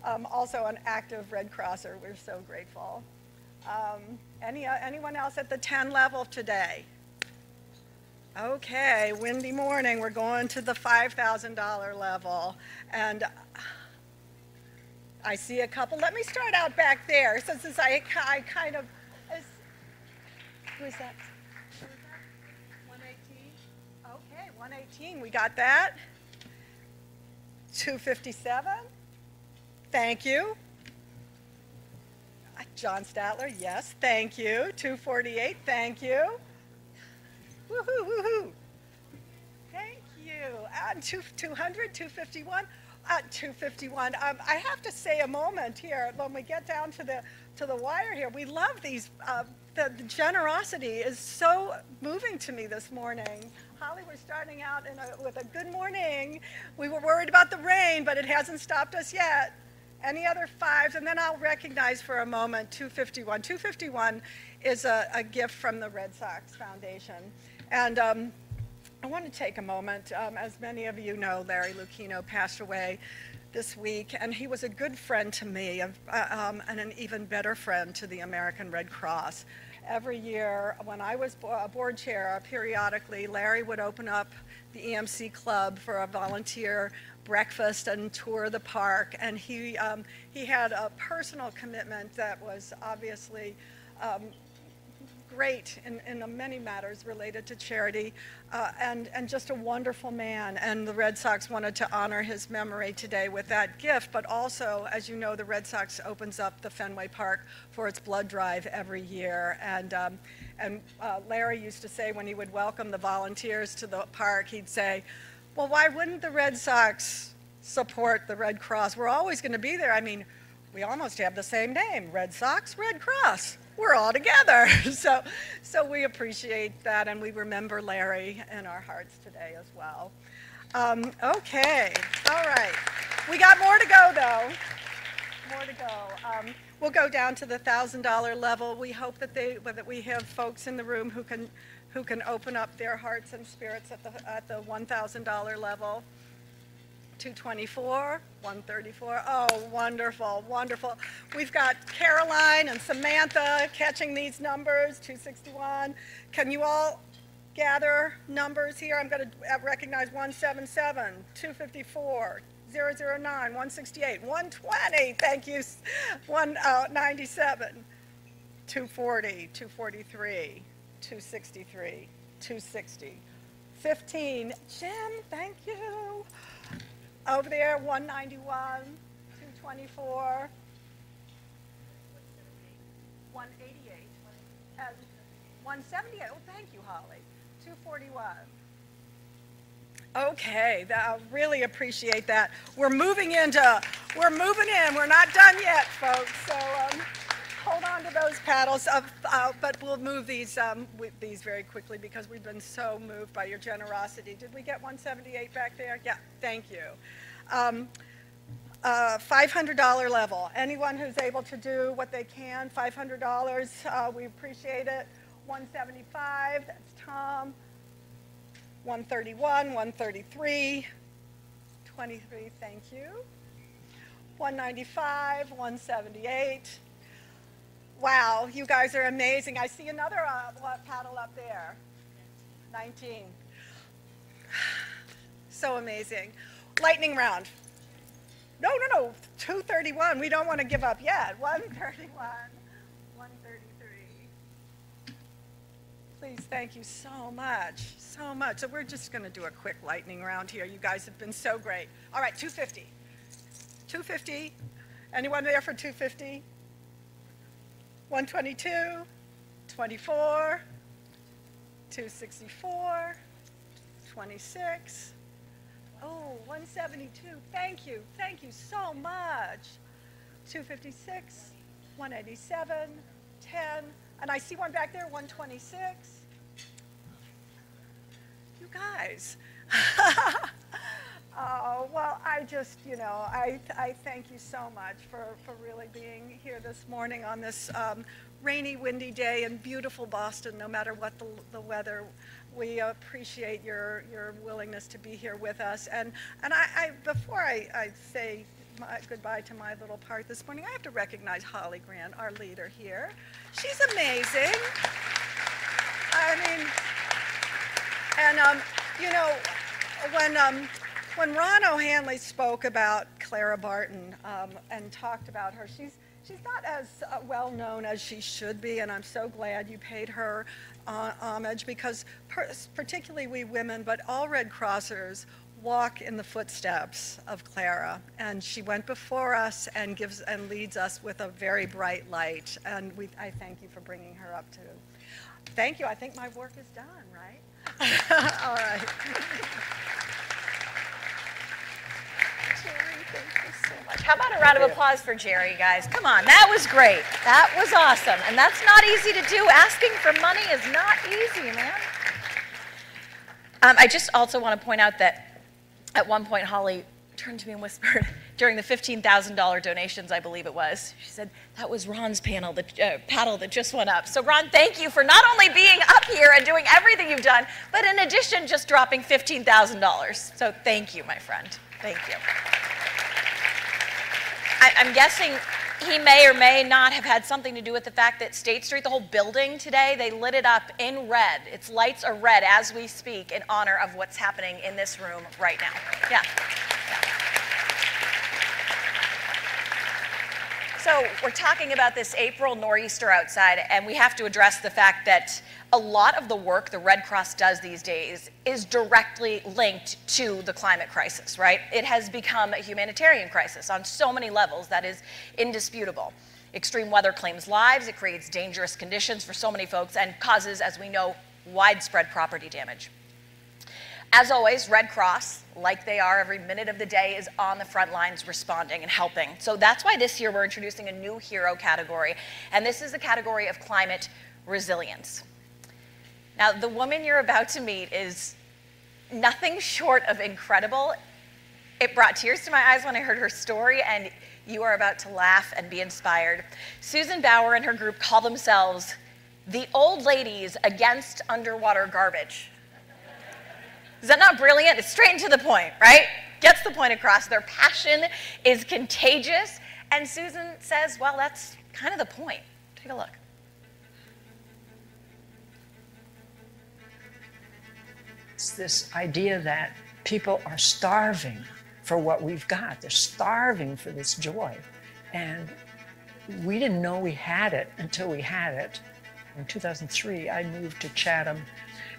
Also an active Red Crosser. We're so grateful. Anyone else at the 10 level today? Okay, windy morning. We're going to the $5,000 level. And I see a couple. Let me start out back there. Since I kind of, who is that? 118? Okay, 118, we got that. 257, thank you. John Statler, yes, thank you. 248, thank you. Woohoo, woohoo. Thank you. 200, 251, 251. I have to say a moment here when we get down to the wire here. We love these. The generosity is so moving to me this morning. Holly, we're starting out with a good morning. We were worried about the rain, but it hasn't stopped us yet. Any other fives? And then I'll recognize for a moment 251. 251 is a gift from the Red Sox Foundation. And I want to take a moment. As many of you know, Larry Lucchino passed away this week, and he was a good friend to me and an even better friend to the American Red Cross. Every year, when I was board chair, periodically, Larry would open up the EMC Club for a volunteer breakfast and tour the park, and he had a personal commitment that was obviously great in many matters related to charity, and just a wonderful man. And the Red Sox wanted to honor his memory today with that gift, but also, as you know, the Red Sox opens up the Fenway Park for its blood drive every year. And Larry used to say when he would welcome the volunteers to the park, he'd say, well, why wouldn't the Red Sox support the Red Cross? We're always going to be there. I mean, we almost have the same name, Red Sox, Red Cross. We're all together. So we appreciate that, and we remember Larry in our hearts today as well. Okay, all right. We got more to go, though. More to go. We'll go down to the $1,000 level. We hope that we have folks in the room who can open up their hearts and spirits at the $1,000 level. 224, 134. Oh, wonderful, wonderful. We've got Caroline and Samantha catching these numbers. 261. Can you all gather numbers here? I'm going to recognize 177, 254, 009, 168, 120. Thank you. 197, 240, 243, 263, 260, 15. Jim, thank you. Over there, 191, 224, 188, And 178. Oh, thank you, Holly. 241. Okay, I really appreciate that. We're moving in. We're not done yet, folks. So hold on to those paddles. But we'll move these very quickly because we've been so moved by your generosity. Did we get 178 back there? Yeah, thank you. $500 level. Anyone who's able to do what they can, $500, we appreciate it. 175, that's Tom. 131, 133, 23, thank you. 195, 178. Wow, you guys are amazing. I see another paddle up there. 19. So amazing. Lightning round. No, 231. We don't want to give up yet. 131, 133. Please, thank you so much, so much. So we're just going to do a quick lightning round here. You guys have been so great. All right, 250. 250. Anyone there for 250? 122, 24, 264, 26. Oh, 172. Thank you so much. 256, 187, 10. And I see one back there, 126. You guys. Well, I just, I thank you so much for really being here this morning on this rainy, windy day in beautiful Boston, no matter what the weather. We appreciate your willingness to be here with us. And before I say goodbye to my little part this morning, I have to recognize Holly Grant, our leader here. She's amazing. I mean, and when Ron O'Hanley spoke about Clara Barton and talked about her, she's not as well known as she should be, and I'm so glad you paid her homage because particularly we women, but all Red Crossers walk in the footsteps of Clara, and she went before us and leads us with a very bright light, and I thank you for bringing her up too. Thank you. I think my work is done, right? All right. Jerry, thank you so much. How about a round of applause for Jerry, guys? Come on, that was great. That was awesome. And that's not easy to do. Asking for money is not easy, man. I just also want to point out that at one point, Holly turned to me and whispered, during the $15,000 donations, I believe it was, she said, that was Ron's paddle that just went up. So Ron, thank you for not only being up here and doing everything you've done, but in addition, just dropping $15,000. So thank you, my friend. Thank you. I'm guessing he may or may not have had something to do with the fact that State Street, the whole building today, they lit it up in red. Its lights are red as we speak in honor of what's happening in this room right now. Yeah. So we're talking about this April nor'easter outside, and we have to address the fact that a lot of the work the Red Cross does these days is directly linked to the climate crisis, right? It has become a humanitarian crisis on so many levels that is indisputable. Extreme weather claims lives, it creates dangerous conditions for so many folks, and causes, as we know, widespread property damage. As always, Red Cross, like they are every minute of the day, is on the front lines responding and helping. So that's why this year we're introducing a new hero category, and this is the category of climate resilience. Now, the woman you're about to meet is nothing short of incredible. It brought tears to my eyes when I heard her story, and you are about to laugh and be inspired. Susan Bauer and her group call themselves the Old Ladies Against Underwater Garbage. Is that not brilliant? It's straight and to the point, right? Gets the point across. Their passion is contagious, and Susan says, well, that's kind of the point. Take a look. It's this idea that people are starving for what we've got. They're starving for this joy. And we didn't know we had it until we had it. In 2003, I moved to Chatham,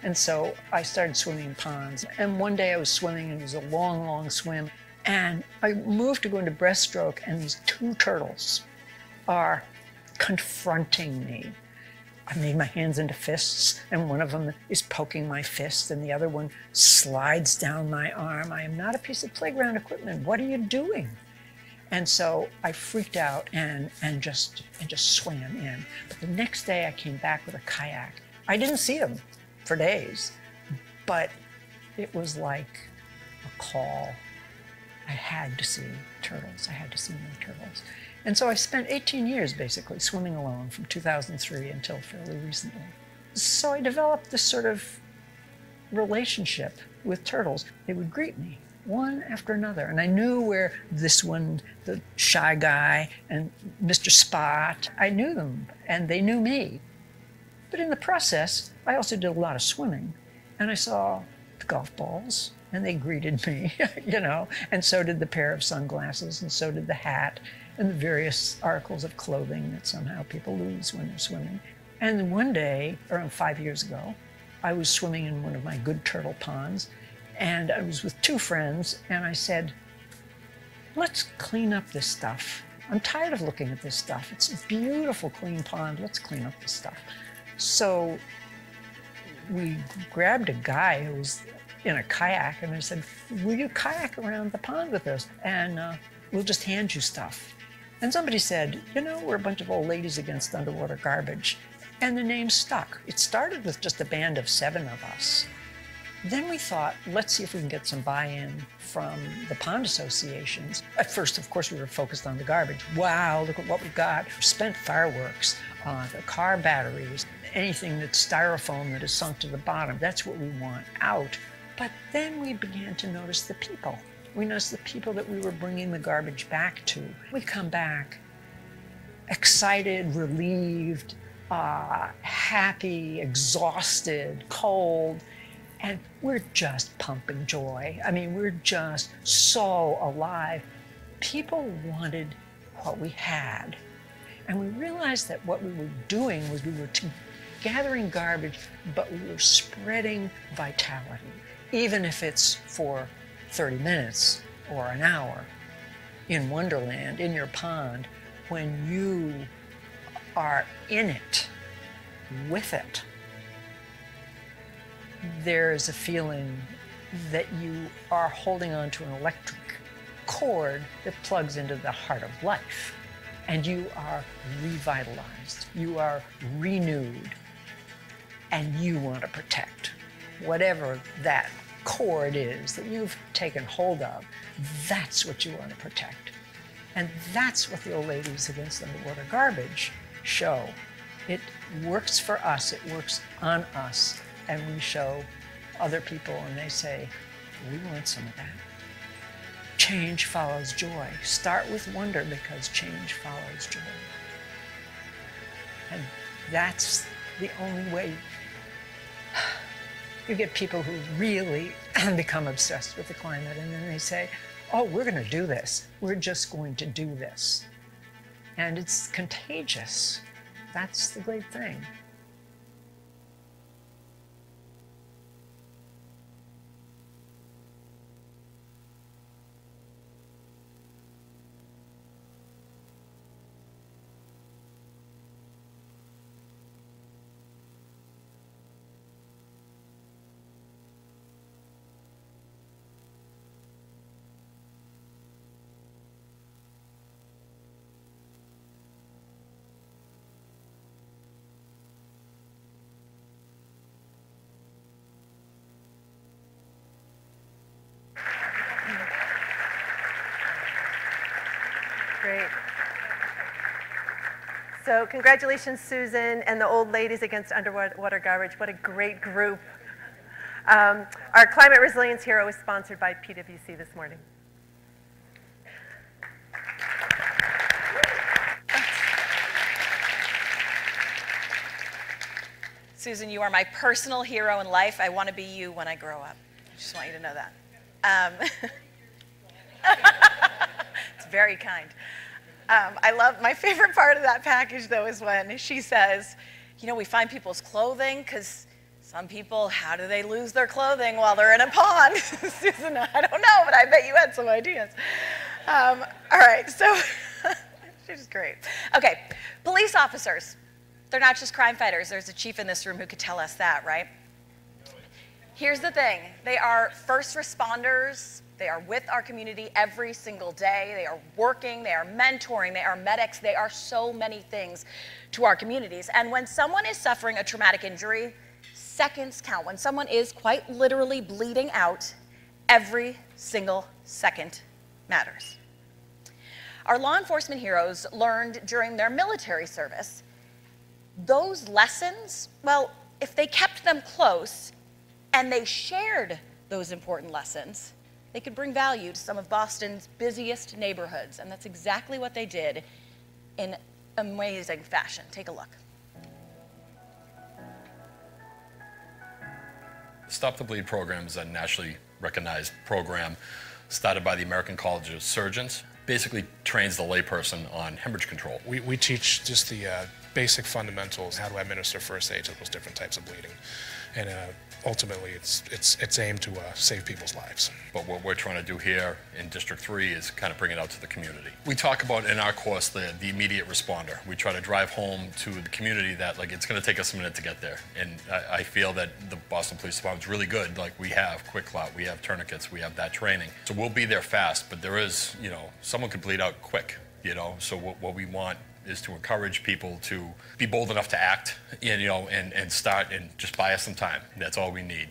and so I started swimming in ponds. And one day I was swimming, and it was a long, long swim. And I moved to go into breaststroke, and these two turtles are confronting me. I made my hands into fists, and one of them is poking my fist, and the other one slides down my arm. I am not a piece of playground equipment. What are you doing? And so I freaked out and just swam in. But the next day I came back with a kayak. I didn't see them for days, but it was like a call. I had to see turtles. I had to see more turtles. And so I spent 18 years basically swimming alone from 2003 until fairly recently. So I developed this sort of relationship with turtles. They would greet me one after another. And I knew where this one, the shy guy, and Mr. Spot, I knew them and they knew me. But in the process, I also did a lot of swimming. And I saw the golf balls and they greeted me, you know, and so did the pair of sunglasses, and so did the hat, and the various articles of clothing that somehow people lose when they're swimming. And one day, around 5 years ago, I was swimming in one of my good turtle ponds, and I was with two friends, and I said, let's clean up this stuff. I'm tired of looking at this stuff. It's a beautiful, clean pond. Let's clean up this stuff. So we grabbed a guy who was in a kayak, and I said, will you kayak around the pond with us? And we'll just hand you stuff. And somebody said, you know, we're a bunch of old ladies against underwater garbage. And the name stuck. It started with just a band of 7 of us. Then we thought, let's see if we can get some buy-in from the pond associations. At first, of course, we were focused on the garbage. Wow, look at what we got. Spent fireworks, the car batteries, anything that's styrofoam that is sunk to the bottom. That's what we want out. But then we began to notice the people. We noticed the people that we were bringing the garbage back to. We come back excited, relieved, happy, exhausted, cold, and we're just pumping joy. I mean, we're just so alive. People wanted what we had. And we realized that what we were doing was we were gathering garbage, but we were spreading vitality, even if it's for 30 minutes or an hour. In Wonderland, in your pond, when you are in it, with it, there's a feeling that you are holding on to an electric cord that plugs into the heart of life. And you are revitalized, you are renewed, and you want to protect whatever that cord is that you've taken hold of. That's what you want to protect. And that's what the Old Ladies Against Underwater Garbage show. It works for us, it works on us, and we show other people and they say, we want some of that. Change follows joy. Start with wonder because change follows joy. And that's the only way you get people who really become obsessed with the climate, and then they say, oh, we're going to do this. We're just going to do this. And it's contagious. That's the great thing. Great. So congratulations, Susan, and the Old Ladies Against Underwater Garbage. What a great group. Our Climate Resilience Hero is sponsored by PwC this morning. Susan, you are my personal hero in life. I want to be you when I grow up. I just want you to know that. It's very kind. I love, my favorite part of that package, though, is when she says, you know, we find people's clothing, because some people, how do they lose their clothing while they're in a pond? Susan, I don't know, but I bet you had some ideas. All right, so she's great. Okay, police officers. They're not just crime fighters. There's a chief in this room who could tell us that, right? Here's the thing. They are first responders. They are with our community every single day. They are working. They are mentoring. They are medics. They are so many things to our communities. And when someone is suffering a traumatic injury, seconds count. When someone is quite literally bleeding out, every single second matters. Our law enforcement heroes learned during their military service those lessons, well, if they kept them close and they shared those important lessons, they could bring value to some of Boston's busiest neighborhoods. And that's exactly what they did in amazing fashion. Take a look. The Stop the Bleed program is a nationally recognized program started by the American College of Surgeons. Basically trains the layperson on hemorrhage control. We teach just the basic fundamentals, how to administer first aid to those different types of bleeding. And ultimately, it's aimed to save people's lives. But what we're trying to do here in District 3 is kind of bring it out to the community. We talk about in our course the immediate responder. We try to drive home to the community that it's going to take us a minute to get there. And I feel that the Boston Police Department is really good. We have Quick Clot, we have tourniquets, we have that training. So we'll be there fast, but there is, someone could bleed out quick, So what we want is to encourage people to be bold enough to act, and start and just buy us some time. That's all we need,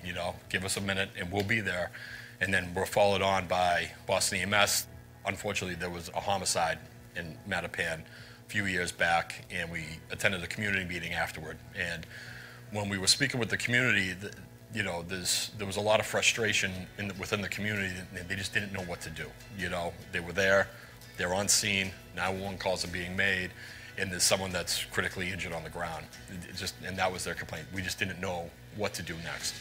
Give us a minute and we'll be there. And then we're followed on by Boston EMS. Unfortunately, there was a homicide in Mattapan a few years back, and we attended a community meeting afterward. And when we were speaking with the community, there was a lot of frustration within the community, and they just didn't know what to do. They were there. They're on scene, 911 calls are being made, and there's someone that's critically injured on the ground. And that was their complaint. We just didn't know what to do next.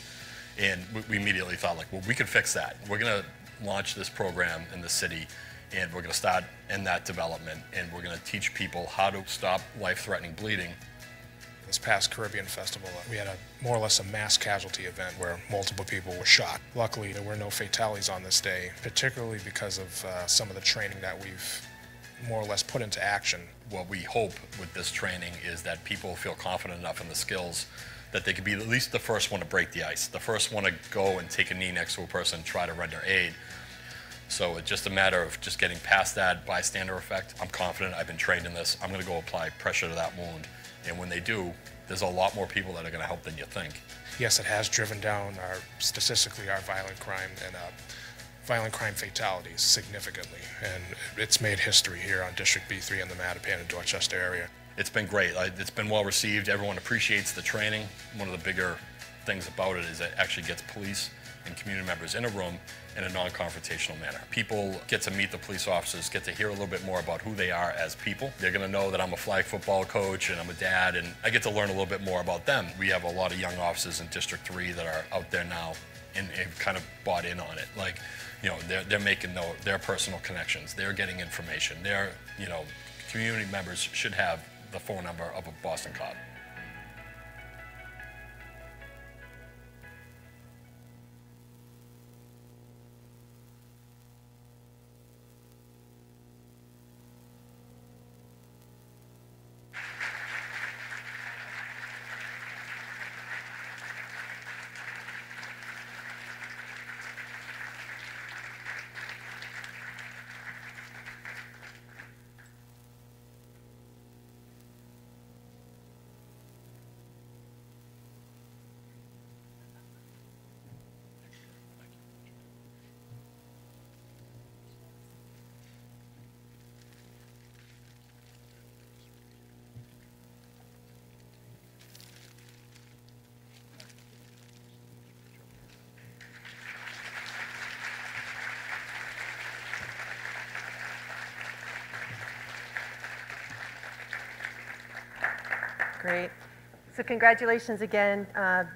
And we immediately thought, well, we could fix that. We're going to launch this program in the city, and we're going to start in that development, and we're going to teach people how to stop life-threatening bleeding. This past Caribbean Festival, we had more or less a mass casualty event where multiple people were shot. Luckily, there were no fatalities on this day, particularly because of some of the training that we've more or less put into action. What we hope with this training is that people feel confident enough in the skills that they could be at least the first one to break the ice, the first one to go and take a knee next to a person and try to render aid. So it's just a matter of just getting past that bystander effect. I'm confident, I've been trained in this, I'm going to go apply pressure to that wound. And when they do, there's a lot more people that are going to help than you think. Yes, it has driven down statistically our violent crime and violent crime fatalities significantly. And it's made history here on District B3 in the Mattapan and Dorchester area. It's been great. It's been well received. Everyone appreciates the training. One of the bigger things about it is it actually gets police and community members in a room in a non-confrontational manner. People get to meet the police officers, get to hear a little bit more about who they are as people. They're going to know that I'm a flag football coach and I'm a dad, and I get to learn a little bit more about them. We have a lot of young officers in District 3 that are out there now and have kind of bought in on it. They're making their personal connections. They're getting information. Community members should have the phone number of a Boston cop. Great. So congratulations again,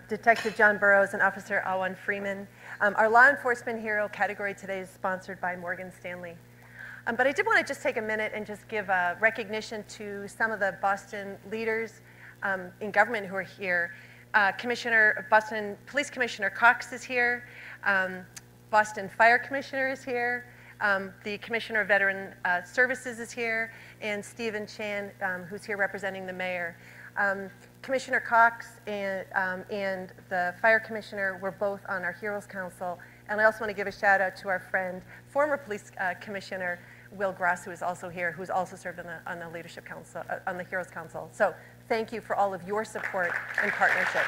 Detective John Burrows and Officer Awan Freeman. Our Law Enforcement Hero category today is sponsored by Morgan Stanley. But I did want to just take a minute and just give recognition to some of the Boston leaders in government who are here. Boston Police Commissioner Cox is here. Boston Fire Commissioner is here. The Commissioner of Veteran Services is here. And Stephen Chan, who's here representing the mayor. Commissioner Cox and the fire commissioner were both on our Heroes Council. And I also want to give a shout out to our friend, former police commissioner, Will Gross, who is also here, who's also served on the Leadership Council, on the Heroes Council. So thank you for all of your support and partnership.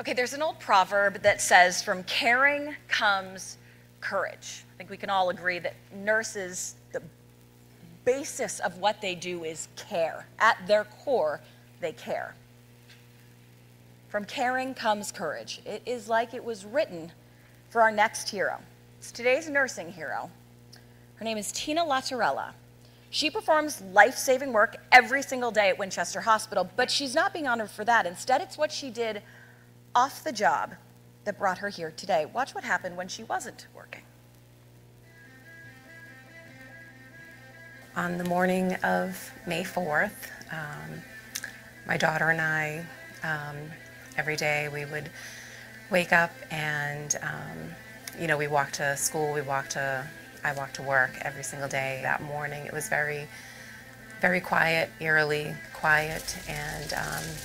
Okay, there's an old proverb that says, from caring comes courage. I think we can all agree that nurses, the basis of what they do is care. At their core, they care. From caring comes courage. It is like it was written for our next hero. It's today's nursing hero. Her name is Tina Latorella. She performs life-saving work every single day at Winchester Hospital, but she's not being honored for that. Instead, it's what she did off the job that brought her here today. Watch what happened when she wasn't working. On the morning of May 4th, my daughter and I, every day we would wake up and, you know, we walked to school, I walked to work every single day. That morning it was very, very quiet, eerily quiet, and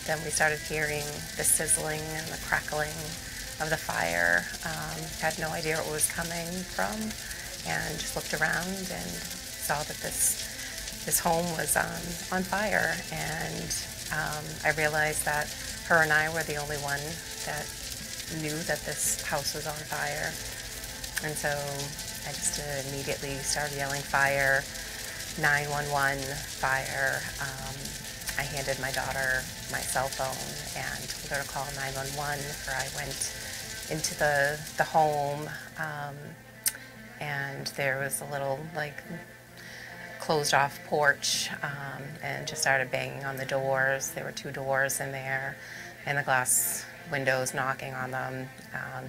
then we started hearing the sizzling and the crackling of the fire. Had no idea where it was coming from, and just looked around and saw that this home was on fire, and I realized that her and I were the only one that knew that this house was on fire, and so I just immediately started yelling fire, 911, fire. I handed my daughter my cell phone and told her to call 911. I went into the home, and there was a little closed off porch, and just started banging on the doors. There were 2 doors in there, and the glass windows, knocking on them,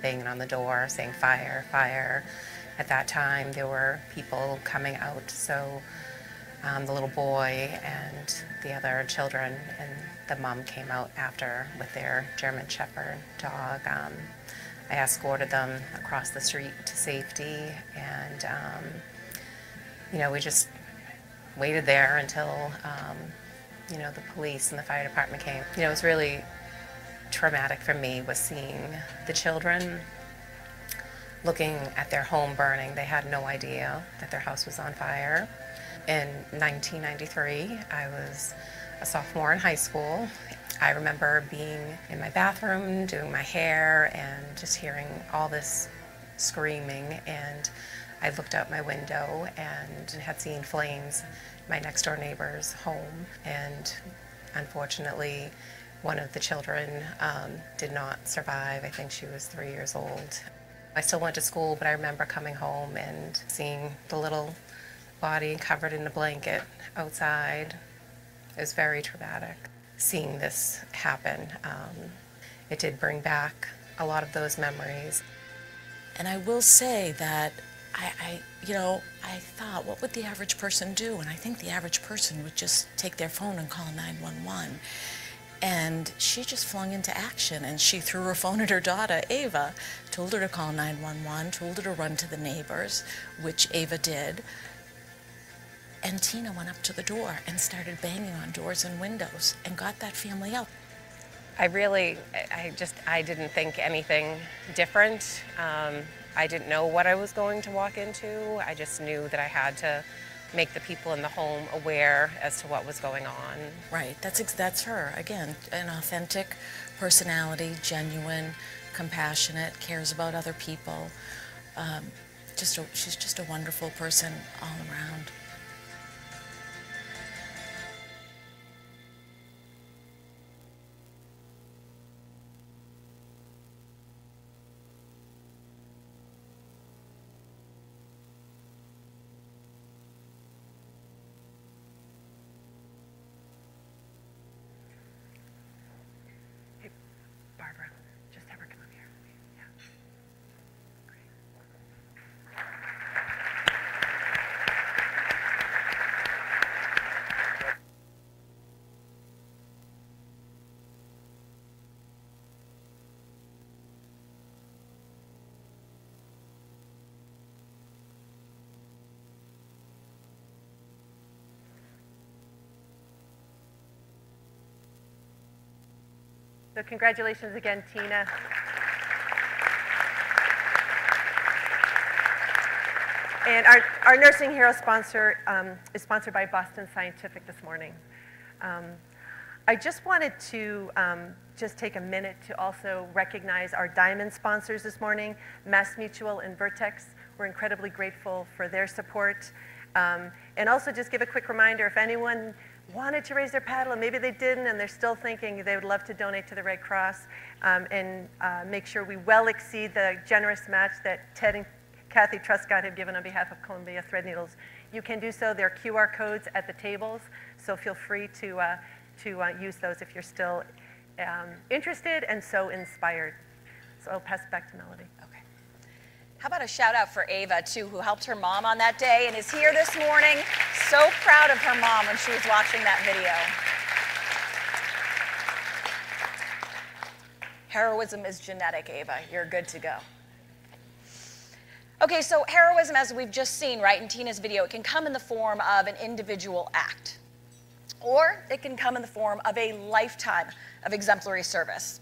banging on the door, saying fire, fire. At that time, there were people coming out, so the little boy and the other children and the mom came out after with their German Shepherd dog. I escorted them across the street to safety, and you know, we just waited there until you know, the police and the fire department came. You know, it was really traumatic for me was seeing the children looking at their home burning. They had no idea that their house was on fire. In 1993, I was a sophomore in high school. I remember being in my bathroom, doing my hair, and just hearing all this screaming, and I looked out my window and had seen flames in my next door neighbor's home, and unfortunately, one of the children did not survive. I think she was 3 years old. I still went to school, but I remember coming home and seeing the little body covered in a blanket outside. It was very traumatic. Seeing this happen, it did bring back a lot of those memories. And I will say that I thought, what would the average person do? And I think the average person would just take their phone and call 911. And she just flung into action, and she threw her phone at her daughter, Ava, told her to call 911, told her to run to the neighbors, which Ava did. And Tina went up to the door and started banging on doors and windows and got that family out. I didn't think anything different. I didn't know what I was going to walk into. I just knew that I had to make the people in the home aware as to what was going on. Right, that's her. Again, an authentic personality, genuine, compassionate, cares about other people. She's just a wonderful person all around. So congratulations again, Tina. And our Nursing Hero sponsor is sponsored by Boston Scientific this morning. I just wanted to just take a minute to also recognize our diamond sponsors this morning, Mass Mutual and Vertex. We're incredibly grateful for their support. And also just give a quick reminder, if anyone wanted to raise their paddle and maybe they didn't and they're still thinking they would love to donate to the Red Cross and make sure we well exceed the generous match that Ted and Kathy Truscott have given on behalf of Columbia Threadneedles, you can do so. There are QR codes at the tables, so feel free to use those if you're still interested and so inspired. So I'll pass it back to Melody. Okay. How about a shout out for Ava, too, who helped her mom on that day and is here this morning. So proud of her mom when she was watching that video. Heroism is genetic, Ava. You're good to go. Okay, so heroism, as we've just seen, right, in Tina's video, it can come in the form of an individual act, or it can come in the form of a lifetime of exemplary service.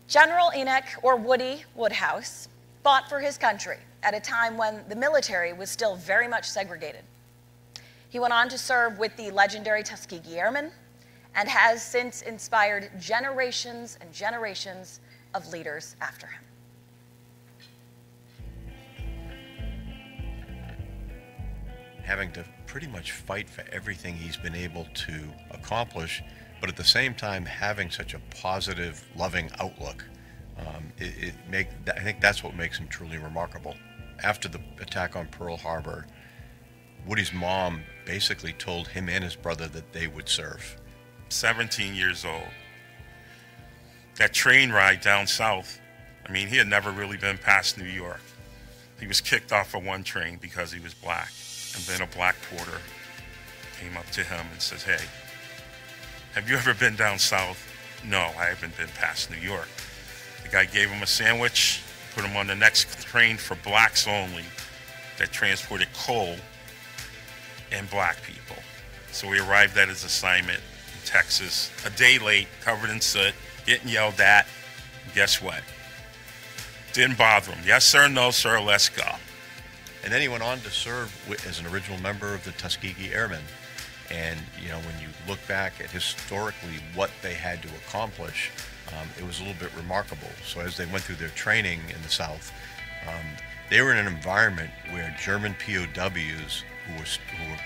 General Enoch, or Woody Woodhouse, fought for his country at a time when the military was still very much segregated. He went on to serve with the legendary Tuskegee Airmen and has since inspired generations and generations of leaders after him. Having to pretty much fight for everything he's been able to accomplish, but at the same time having such a positive, loving outlook. I think that's what makes him truly remarkable. After the attack on Pearl Harbor, Woody's mom basically told him and his brother that they would serve. 17 years old. That train ride down south, I mean, he had never really been past New York. He was kicked off of one train because he was black. And then a black porter came up to him and says, "Hey, have you ever been down south?" "No, I haven't been past New York." The guy gave him a sandwich, put him on the next train for blacks only that transported coal and black people. So he arrived at his assignment in Texas, a day late, covered in soot, getting yelled at. And guess what? Didn't bother him. "Yes, sir, no, sir, let's go." And then he went on to serve as an original member of the Tuskegee Airmen. And, you know, when you look back at historically what they had to accomplish, it was a little bit remarkable. So as they went through their training in the South, they were in an environment where German POWs who were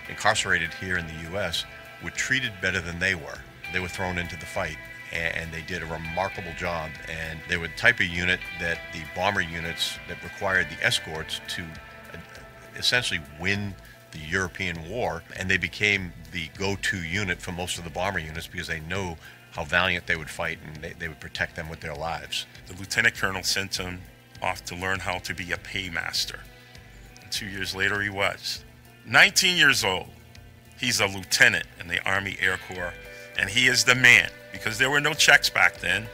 incarcerated here in the U.S. were treated better than they were. They were thrown into the fight. And they did a remarkable job. And they were the type of unit that the bomber units that required the escorts to essentially win the European war. And they became the go-to unit for most of the bomber units because they knew how valiant they would fight and they would protect them with their lives. The lieutenant colonel sent him off to learn how to be a paymaster. And 2 years later he was. 19 years old. He's a lieutenant in the Army Air Corps. And he is the man. Because there were no checks back then.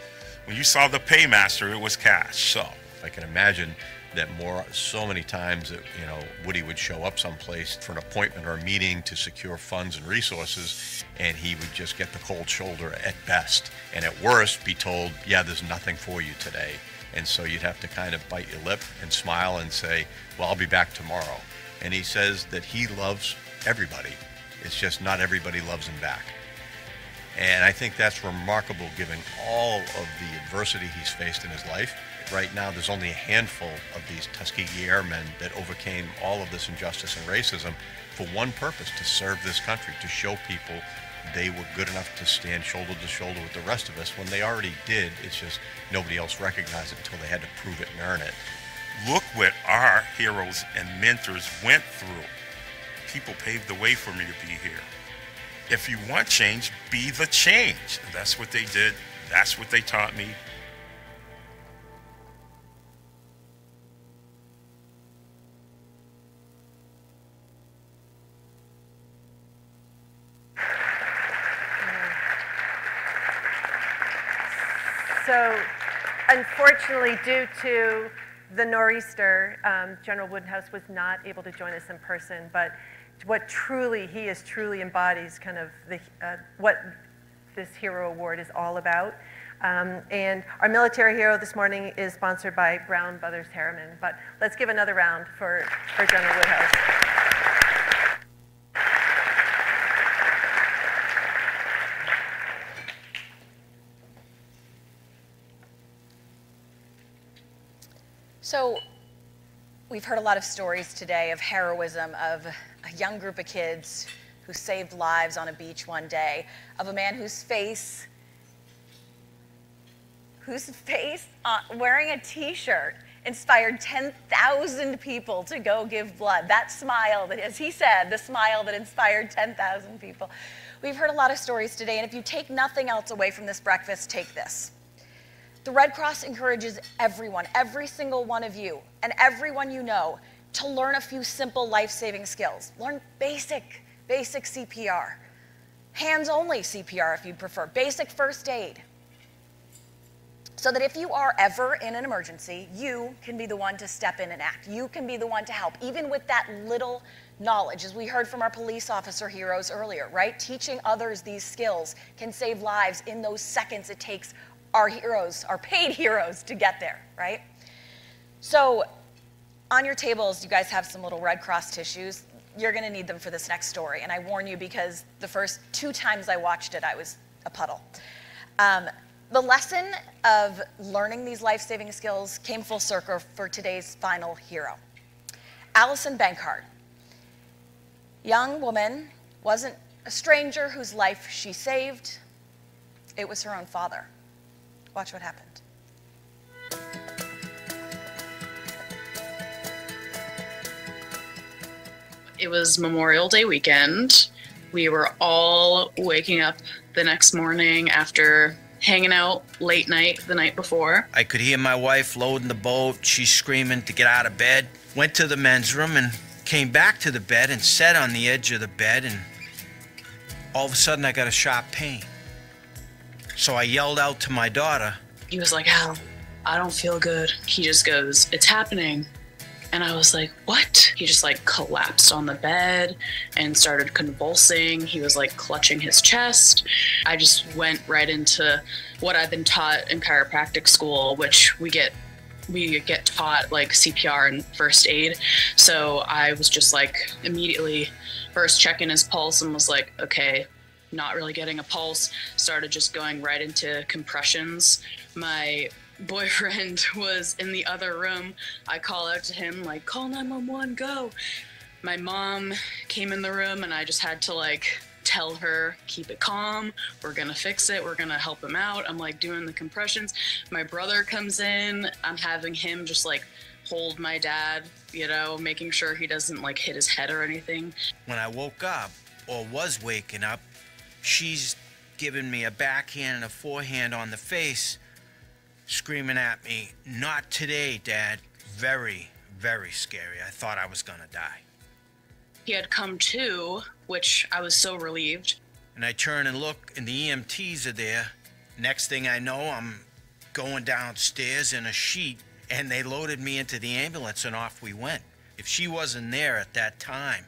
When you saw the paymaster, it was cash. So I can imagine that so many times that, you know, Woody would show up someplace for an appointment or a meeting to secure funds and resources, and he would just get the cold shoulder at best, and at worst be told, "Yeah, there's nothing for you today." And so you'd have to kind of bite your lip and smile and say, "Well, I'll be back tomorrow." And he says that he loves everybody. It's just not everybody loves him back. And I think that's remarkable given all of the adversity he's faced in his life. Right now, there's only a handful of these Tuskegee Airmen that overcame all of this injustice and racism for one purpose, to serve this country, to show people they were good enough to stand shoulder to shoulder with the rest of us when they already did. It's just nobody else recognized it until they had to prove it and earn it. Look what our heroes and mentors went through. People paved the way for me to be here. If you want change, be the change. And that's what they did. That's what they taught me. So, unfortunately, due to the nor'easter, General Woodhouse was not able to join us in person, but he truly embodies kind of what this Hero Award is all about. And our military hero this morning is sponsored by Brown Brothers Harriman. But let's give another round for General Woodhouse. So we've heard a lot of stories today of heroism, of a young group of kids who saved lives on a beach one day, of a man whose face wearing a t-shirt inspired 10,000 people to go give blood. That smile, that, as he said, the smile that inspired 10,000 people. We've heard a lot of stories today, and if you take nothing else away from this breakfast, take this. The Red Cross encourages everyone, every single one of you, and everyone you know, to learn a few simple life-saving skills. Learn basic CPR. Hands-only CPR if you'd prefer. Basic first aid. So that if you are ever in an emergency, you can be the one to step in and act. You can be the one to help, even with that little knowledge, as we heard from our police officer heroes earlier, right? Teaching others these skills can save lives in those seconds it takes our heroes, our paid heroes, to get there, right? So on your tables, you guys have some little Red Cross tissues. You're gonna need them for this next story, and I warn you because the first 2 times I watched it, I was a puddle. The lesson of learning these life-saving skills came full circle for today's final hero. Allison Bankard. Young woman, wasn't a stranger whose life she saved. It was her own father. Watch what happened. It was Memorial Day weekend. We were all waking up the next morning after hanging out late night the night before. I could hear my wife loading the boat. She's screaming to get out of bed. Went to the men's room and came back to the bed and sat on the edge of the bed, and all of a sudden I got a sharp pain. So I yelled out to my daughter. He was like, "Al, I don't feel good." He just goes, "It's happening." And I was like, "What?" He just like collapsed on the bed and started convulsing. He was like clutching his chest. I just went right into what I've been taught in chiropractic school, which we get taught like CPR and first aid. So I was just like immediately first checking his pulse and was like, okay, not really getting a pulse. Started just going right into compressions. My boyfriend was in the other room. I call out to him like, "Call 911, go." My mom came in the room and I just had to like tell her, keep it calm, we're gonna fix it, we're gonna help him out. I'm like doing the compressions. My brother comes in, I'm having him just like hold my dad, you know, making sure he doesn't like hit his head or anything. When I woke up, or was waking up, she's giving me a backhand and a forehand on the face, screaming at me, "Not today, Dad." Very, very scary. I thought I was gonna die. He had come to, which I was so relieved. And I turn and look, and the EMTs are there. Next thing I know, I'm going downstairs in a sheet, and they loaded me into the ambulance, and off we went. If she wasn't there at that time,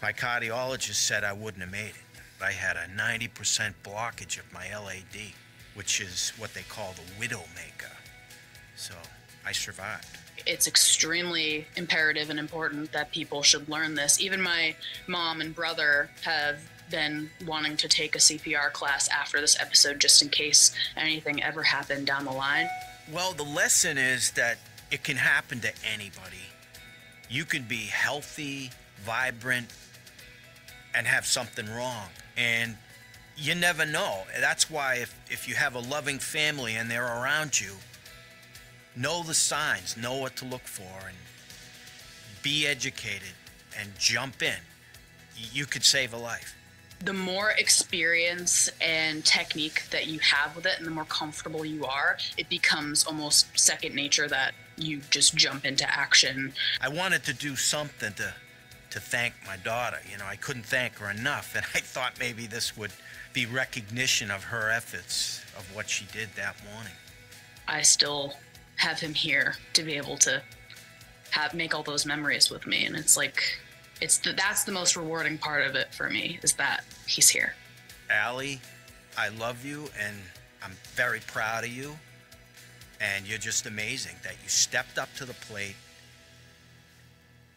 my cardiologist said I wouldn't have made it. I had a 90% blockage of my LAD, which is what they call the widowmaker. So I survived. It's extremely imperative and important that people should learn this. Even my mom and brother have been wanting to take a CPR class after this episode just in case anything ever happened down the line. Well, the lesson is that it can happen to anybody. You can be healthy, vibrant, and have something wrong. And you never know. That's why if you have a loving family and they're around you, know the signs, know what to look for, and be educated and jump in. You could save a life. The more experience and technique that you have with it and the more comfortable you are, it becomes almost second nature that you just jump into action. I wanted to do something to thank my daughter. You know, I couldn't thank her enough, and I thought maybe this would be recognition of her efforts, of what she did that morning. I still have him here to be able to make all those memories with me, and it's like that's the most rewarding part of it for me, is that he's here. Allie, I love you, and I'm very proud of you. And you're just amazing that you stepped up to the plate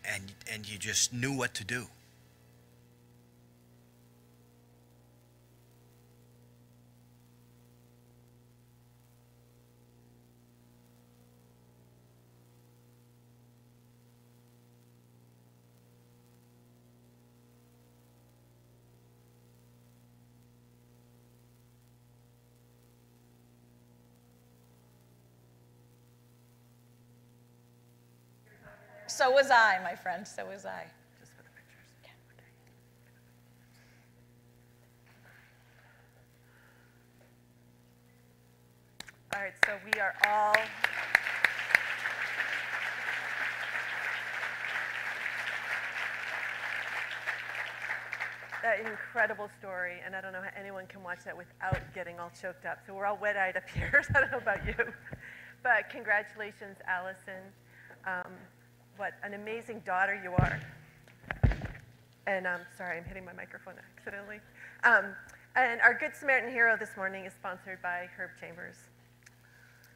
and you just knew what to do. So was I, my friend, so was I. Just for the pictures. Yeah, okay. All right, so we are all that incredible story, and I don't know how anyone can watch that without getting all choked up. So we're all wet-eyed up here, so I don't know about you. But congratulations, Allison. What an amazing daughter you are. And sorry, I'm hitting my microphone accidentally. And our Good Samaritan Hero this morning is sponsored by Herb Chambers.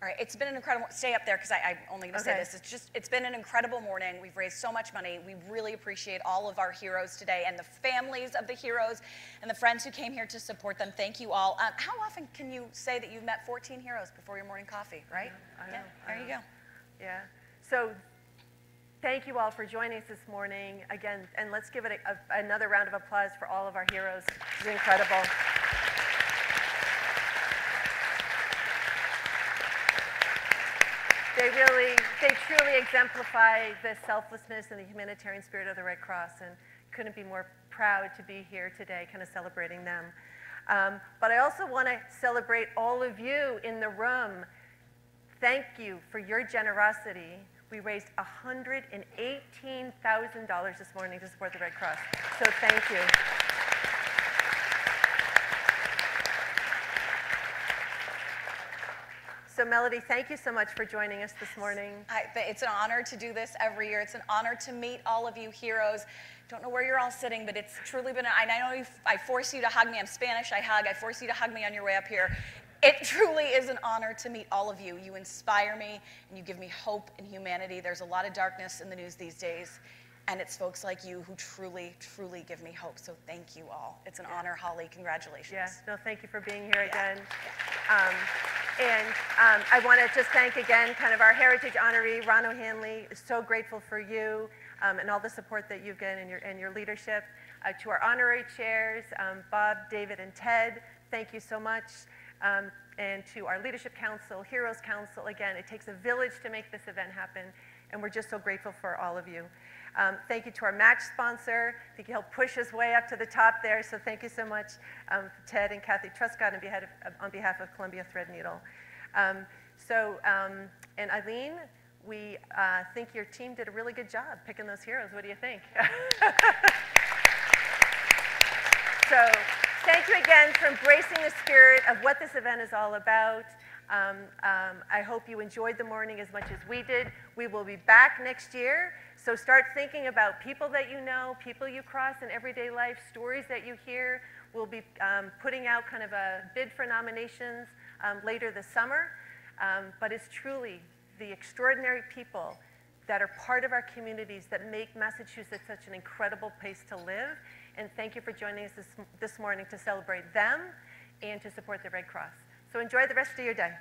All right, it's been an incredible, stay up there because I'm only going to say Okay. this. It's been an incredible morning. We've raised so much money. We really appreciate all of our heroes today and the families of the heroes and the friends who came here to support them. Thank you all. How often can you say that you've met 14 heroes before your morning coffee, right? I know. There you go. Yeah. So thank you all for joining us this morning. Again, and let's give it another round of applause for all of our heroes. It's incredible. They truly exemplify the selflessness and the humanitarian spirit of the Red Cross, and couldn't be more proud to be here today, kind of celebrating them. But I also want to celebrate all of you in the room. Thank you for your generosity. We raised $118,000 this morning to support the Red Cross, so thank you. So Melody, thank you so much for joining us this morning. It's an honor to do this every year. It's an honor to meet all of you heroes. Don't know where you're all sitting, but it's truly been, I know I force you to hug me. I'm Spanish, I hug. I force you to hug me on your way up here. It truly is an honor to meet all of you. You inspire me, and you give me hope and humanity. There's a lot of darkness in the news these days, and it's folks like you who truly, truly give me hope. So thank you all. It's an honor, Holly. Congratulations. Yeah, no, thank you for being here again. I want to just thank again kind of our heritage honoree, Ron O'Hanley. So grateful for you and all the support that you've given and your leadership. To our honorary chairs, Bob, David, and Ted, thank you so much. And to our Leadership Council, Heroes Council, again, it takes a village to make this event happen, and we're just so grateful for all of you. Thank you to our match sponsor. I think he helped push us way up to the top there, so thank you so much, Ted and Kathy Truscott on behalf of Columbia Threadneedle. And Eileen, we think your team did a really good job picking those heroes. What do you think? So thank you again for embracing the spirit of what this event is all about. I hope you enjoyed the morning as much as we did. We will be back next year, so start thinking about people that you know, people you cross in everyday life, stories that you hear. We'll be putting out kind of a bid for nominations later this summer, but it's truly the extraordinary people that are part of our communities that make Massachusetts such an incredible place to live. And thank you for joining us this morning to celebrate them and to support the Red Cross. So enjoy the rest of your day.